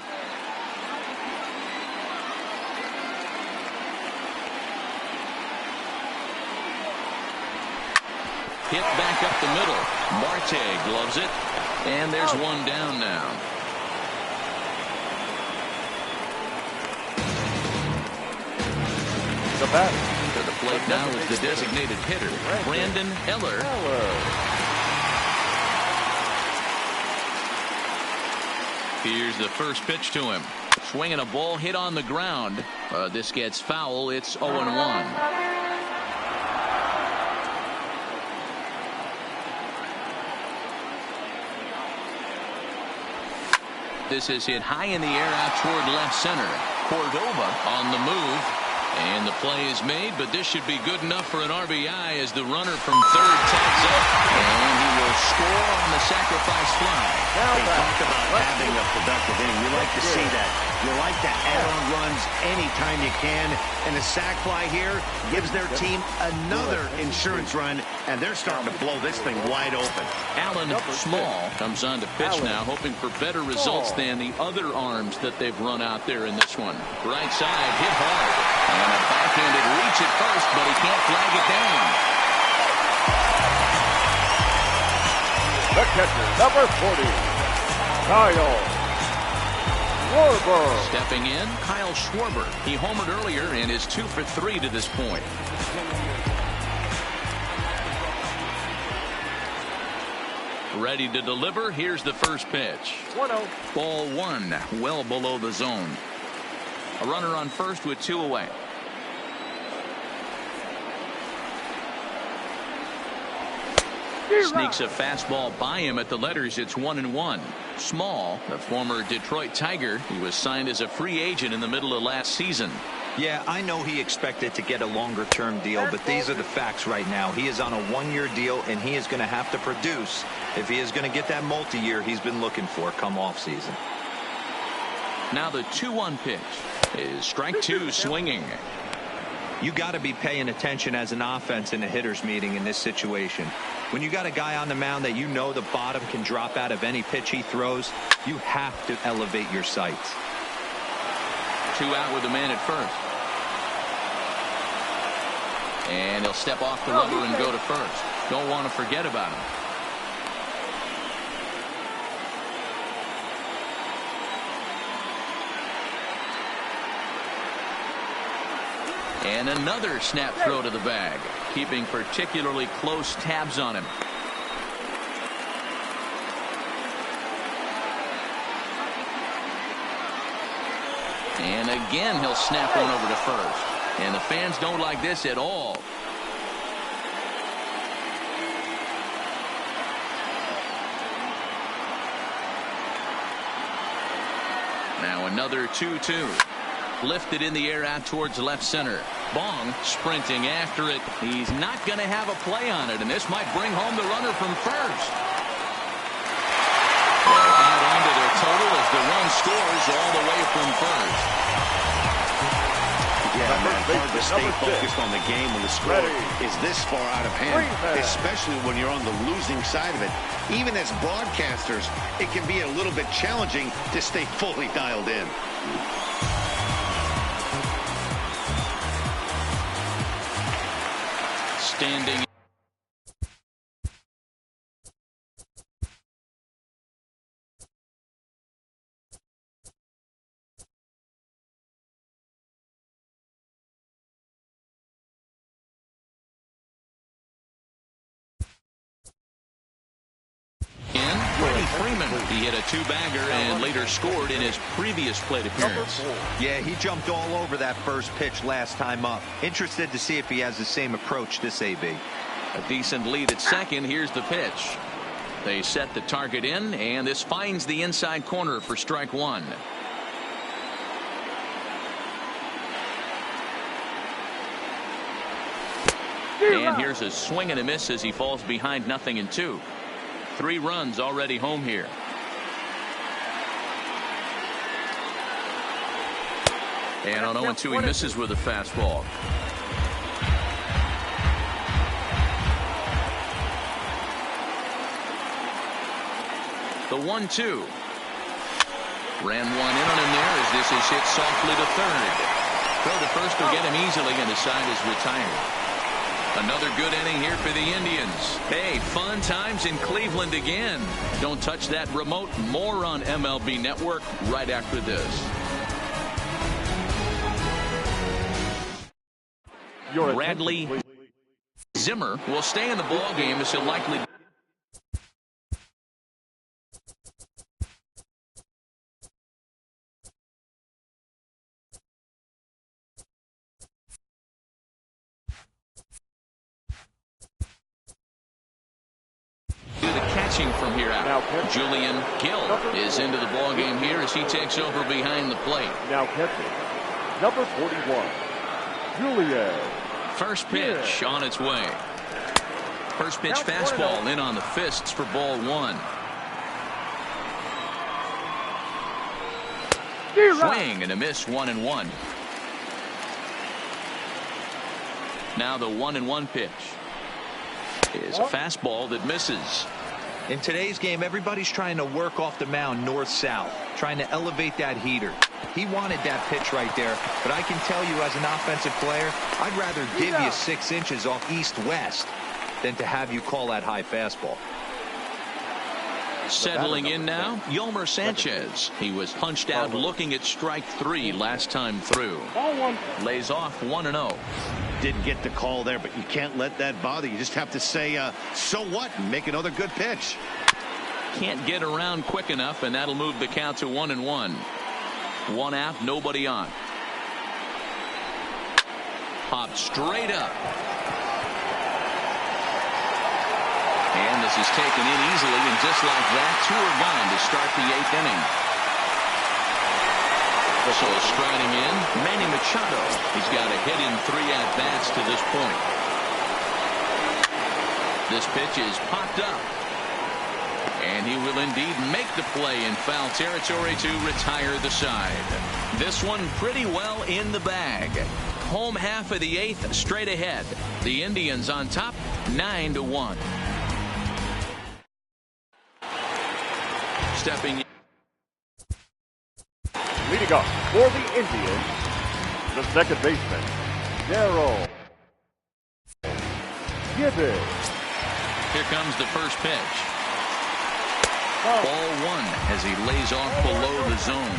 Hit back up the middle. Marte gloves it. And there's one down now. The batter. To the plate now is the designated hitter, Brandon Eller. Here's the first pitch to him. Swinging a ball hit on the ground. This gets foul. It's 0-1. This is hit high in the air out toward left center. Cordova on the move. And the play is made, but this should be good enough for an RBI as the runner from third tags up. And he will score on the sacrifice fly. They talk about having a productive inning. You like to see that. You like to add on runs anytime you can. And the sac fly here gives their team another insurance run, and they're starting to blow this thing wide open. Alan Small comes on to pitch now, hoping for better results than the other arms that they've run out there in this one. Right side, hit hard. And a backhanded reach at first, but he can't flag it down. The catcher, number 40, Kyle Schwarber. Stepping in, Kyle Schwarber. He homered earlier and is 2 for 3 to this point. Ready to deliver. Here's the first pitch. 1-0. Ball one, well below the zone. A runner on first with 2 away. Sneaks a fastball by him at the letters. It's 1-1. Small, the former Detroit Tiger, he was signed as a free agent in the middle of last season. Yeah, I know he expected to get a longer-term deal, but these are the facts right now. He is on a 1-year deal, and he is going to have to produce if he is going to get that multi-year he's been looking for come off-season. Now the 2-1 pitch is strike two, swinging. You got to be paying attention as an offense in a hitter's meeting in this situation. When you got a guy on the mound that you know the bottom can drop out of any pitch he throws, you have to elevate your sights. 2 out with a man at first. And he'll step off the rubber and go to first. Don't want to forget about him. And another snap throw to the bag, keeping particularly close tabs on him. And again, he'll snap one over to first. And the fans don't like this at all. Now another 2-2. Lifted in the air out towards left center. Bong sprinting after it. He's not going to have a play on it, and this might bring home the runner from first. They'll add on to their total as the run scores all the way from first. Yeah, man, hard to stay focused on the game when the score is this far out of hand, especially when you're on the losing side of it. Even as broadcasters, it can be a little bit challenging to stay fully dialed in. Standing. Freeman, he hit a 2-bagger and later scored in his previous plate appearance. Yeah, he jumped all over that first pitch last time up. Interested to see if he has the same approach this AB. A decent lead at second. Here's the pitch. They set the target in, and this finds the inside corner for strike one. And here's a swing and a miss as he falls behind 0-2. 3 runs already home here. And on 0-2, he misses with a fastball. The 1-2. Ran one in on him there as this is hit softly to third. Throw to first will get him easily, and the side is retired. Another good inning here for the Indians. Hey, fun times in Cleveland again. Don't touch that remote. More on MLB Network right after this. Bradley Zimmer will stay in the ball game as he'll likely do the catching from here out. Julian Gill is into the ball game here as he takes over behind the plate. Now catching, number 41, Julian. First pitch on its way. First pitch fastball in on the fists for ball one. Swing and a miss, 1-1. Now the 1-1 pitch is a fastball that misses. In today's game, everybody's trying to work off the mound north-south, trying to elevate that heater. He wanted that pitch right there, but I can tell you as an offensive player, I'd rather give you 6 inches off east-west than to have you call that high fastball. Settling in now, Yolmer Sanchez. He was punched out looking at strike 3 last time through. Lays off 1-0. Didn't get the call there, but you can't let that bother you. Just have to say, so what, and make another good pitch. Can't get around quick enough, and that'll move the count to 1-1. One out, nobody on. Popped straight up. And this is taken in easily, and just like that, 2 are gone to start the 8th inning. So striding in, Manny Machado. He's got a hit in 3 at-bats to this point. This pitch is popped up. And he will indeed make the play in foul territory to retire the side. This one pretty well in the bag. Home half of the 8th straight ahead. The Indians on top, 9-1. Stepping in. Leading up for the Indians, the second baseman, Darryl Gibbons. Here comes the first pitch. Ball 1 as he lays off below the zone.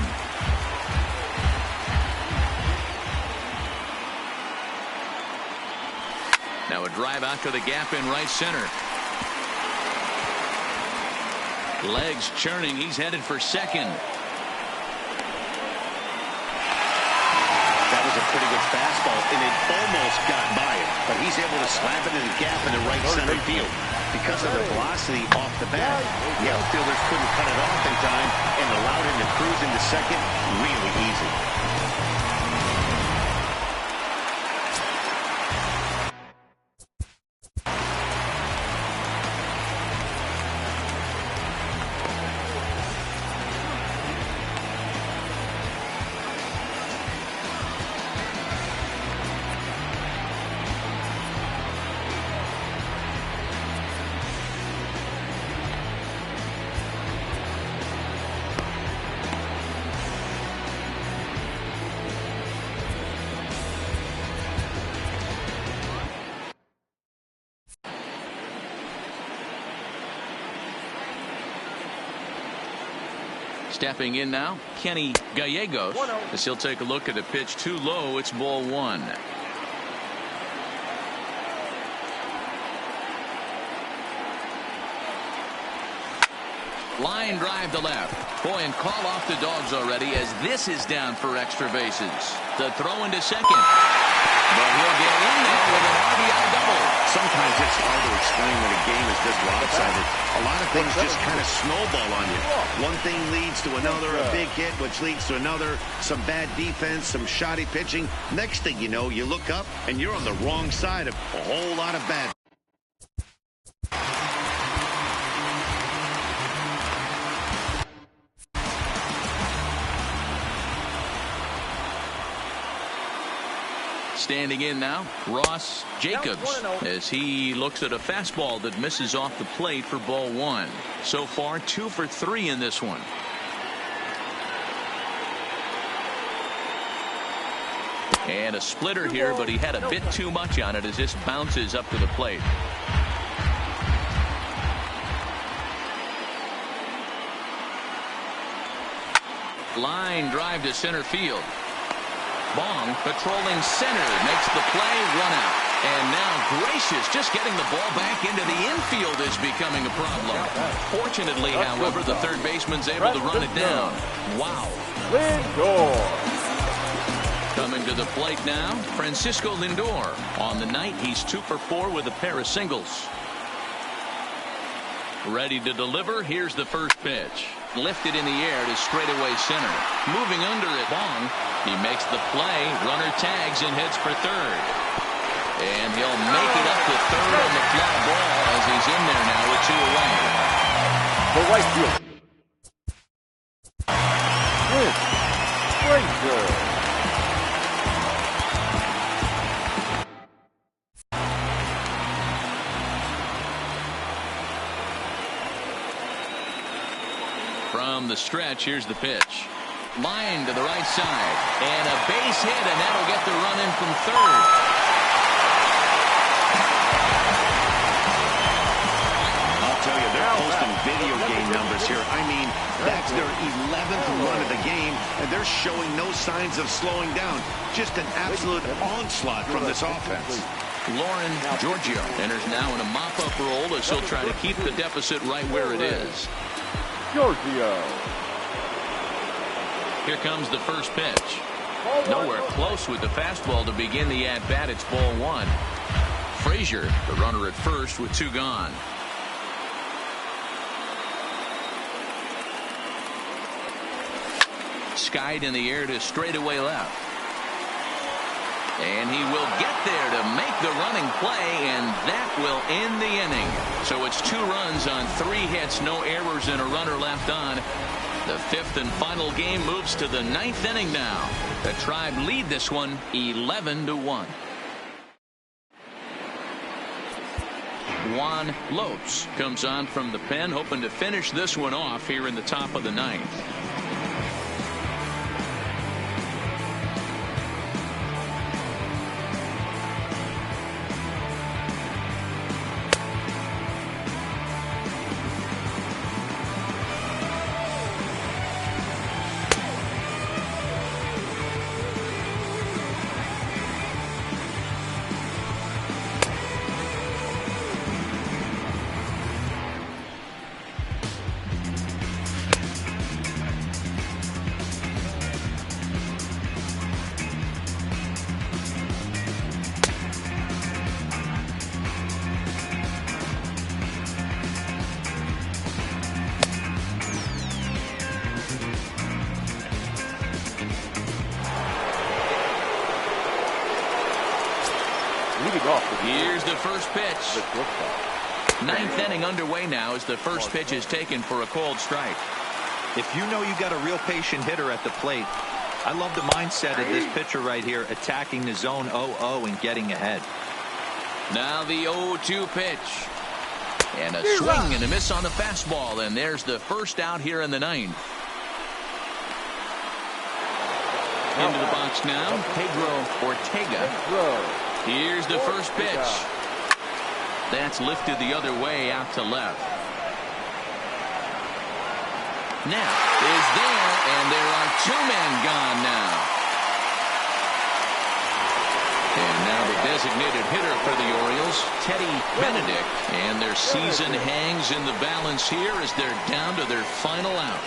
Now a drive out to the gap in right center. Legs churning. He's headed for second. That was a pretty good fastball, and it almost got by him, but he's able to slap it in the gap in the right center field. Because of the velocity off the bat, the outfielders couldn't cut it off in time and allowed him to cruise into second really easy. Stepping in now, Kenny Gallegos, as he'll take a look at a pitch too low. It's ball 1. Line drive to left. Boy, and call off the Dogs already as this is down for extra bases. The throw into second. But he'll get in there with an RBI double. Sometimes it's hard to explain when a game is this lopsided. A lot of things just kind of snowball on you. One thing leads to another, a big hit, which leads to another, some bad defense, some shoddy pitching. Next thing you know, you look up and you're on the wrong side of a whole lot of bad. Standing in now, Ross Jacobs, as he looks at a fastball that misses off the plate for ball one. So far, 2 for 3 in this one. And a splitter here, but he had a bit too much on it as this bounces up to the plate. Line drive to center field. Bong patrolling center, makes the play, 1 out. And now Gracious just getting the ball back into the infield is becoming a problem. Fortunately, however, the third baseman's able to run it down. Wow. Lindor. Coming to the plate now, Francisco Lindor. On the night, he's 2 for 4 with a pair of singles. Ready to deliver. Here's the first pitch. Lifted in the air to straightaway center. Moving under it, Bong. He makes the play. Runner tags and heads for third. And he'll make it up to third on the fly ball as he's in there now with 2 away. The right field. Clint Frazier. From the stretch, here's the pitch. Line to the right side. And a base hit, and that'll get the run in from third. I'll tell you, they're posting video game numbers here. I mean, that's their 11th run of the game, and they're showing no signs of slowing down. Just an absolute onslaught from this offense. Lauren Giorgio enters now in a mop-up role as he'll try to keep the deficit right where it is. Giorgio. Here comes the first pitch. Nowhere close with the fastball to begin the at-bat. It's ball one. Frazier, the runner at first with 2 gone. Skied in the air to straightaway left. And he will get there to make the running play, and that will end the inning. So it's 2 runs on 3 hits, no errors, and a runner left on. The 5th and final game moves to the 9th inning now. The Tribe lead this one 11-1. Juan Lopes comes on from the pen, hoping to finish this one off here in the top of the 9th. Here's the first pitch. 9th inning underway now as the first pitch is taken for a called strike. If you know you got a real patient hitter at the plate, I love the mindset of this pitcher right here, attacking the zone 0-0 and getting ahead. Now the 0-2 pitch. And a swing and a miss on the fastball, and there's the first out here in the 9th. Into the box now, Pedro Ortega. Here's the first pitch. That's lifted the other way out to left. Knapp is there, and there are 2 men gone now. And now the designated hitter for the Orioles, Teddy Benedict. And their season hangs in the balance here as they're down to their final out.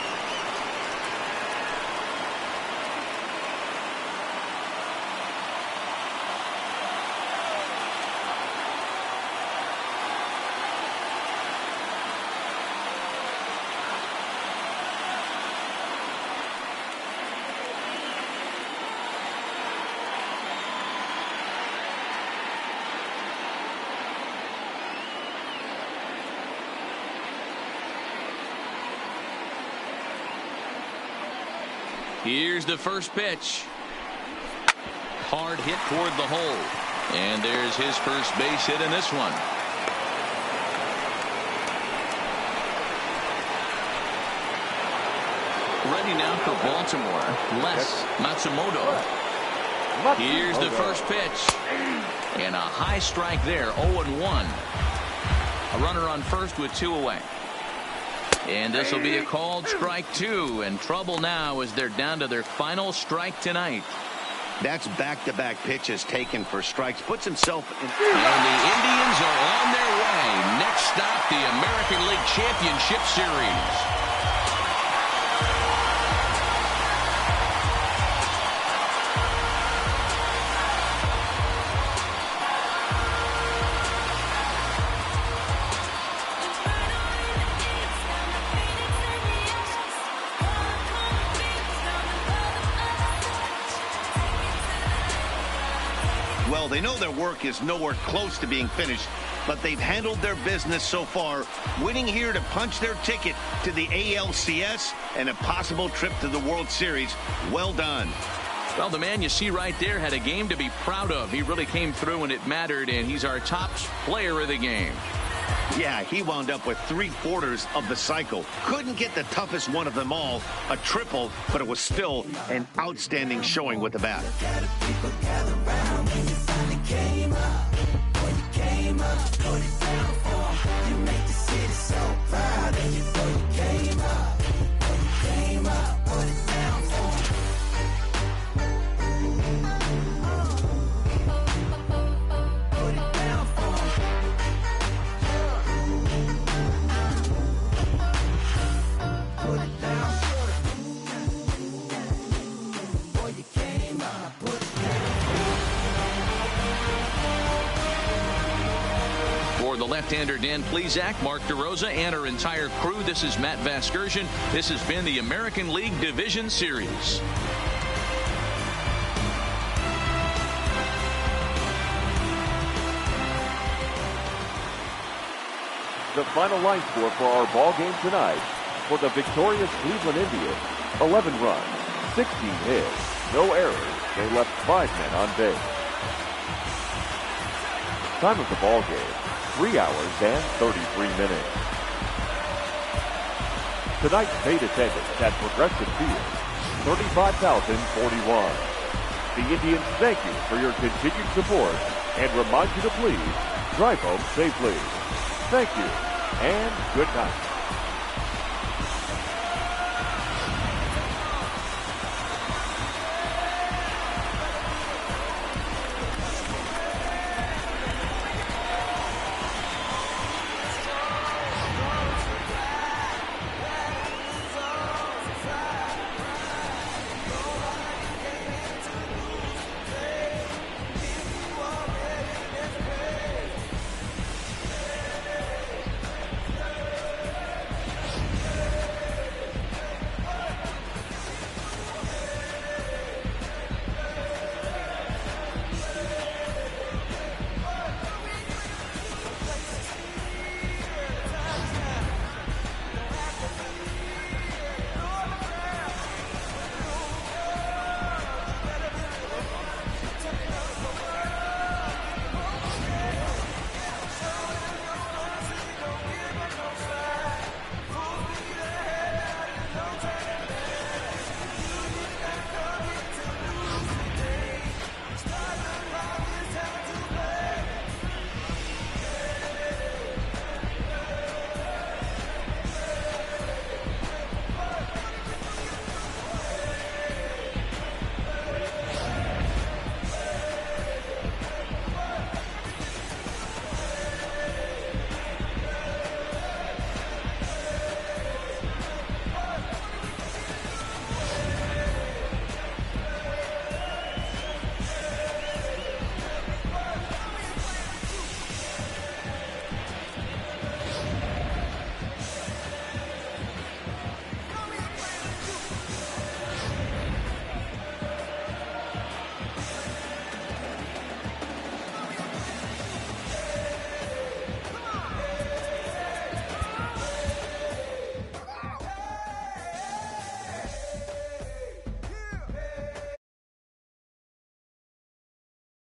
Here's the first pitch. hard hit toward the hole. And there's his first base hit in this one. Ready now for Baltimore, Les Matsumoto. Here's the first pitch. And a high strike there, 0-1. A runner on first with 2 away. And this will be a called strike 2. And trouble now as they're down to their final strike tonight. That's back-to-back pitches taken for strikes. Puts himself in. And the Indians are on their way. Next stop, the American League Championship Series. Well, they know their work is nowhere close to being finished, but they've handled their business so far, winning here to punch their ticket to the ALCS and a possible trip to the World Series. Well done. Well, the man you see right there had a game to be proud of. He really came through when it mattered, and he's our top player of the game. Yeah, he wound up with 3/4 of the cycle. Couldn't get the toughest one of them all, a triple, but it was still an outstanding showing with the bat. Left-hander Dan Plesac, Mark DeRosa, and our entire crew. This is Matt Vasgersian. This has been the American League Division Series. The final line score for our ball game tonight: for the victorious Cleveland Indians, 11 runs, 16 hits, no errors. They left 5 men on base. Time of the ball game: 3 hours and 33 minutes. Tonight's paid attendance at Progressive Field, 35,041. The Indians thank you for your continued support and remind you to please drive home safely. Thank you and good night.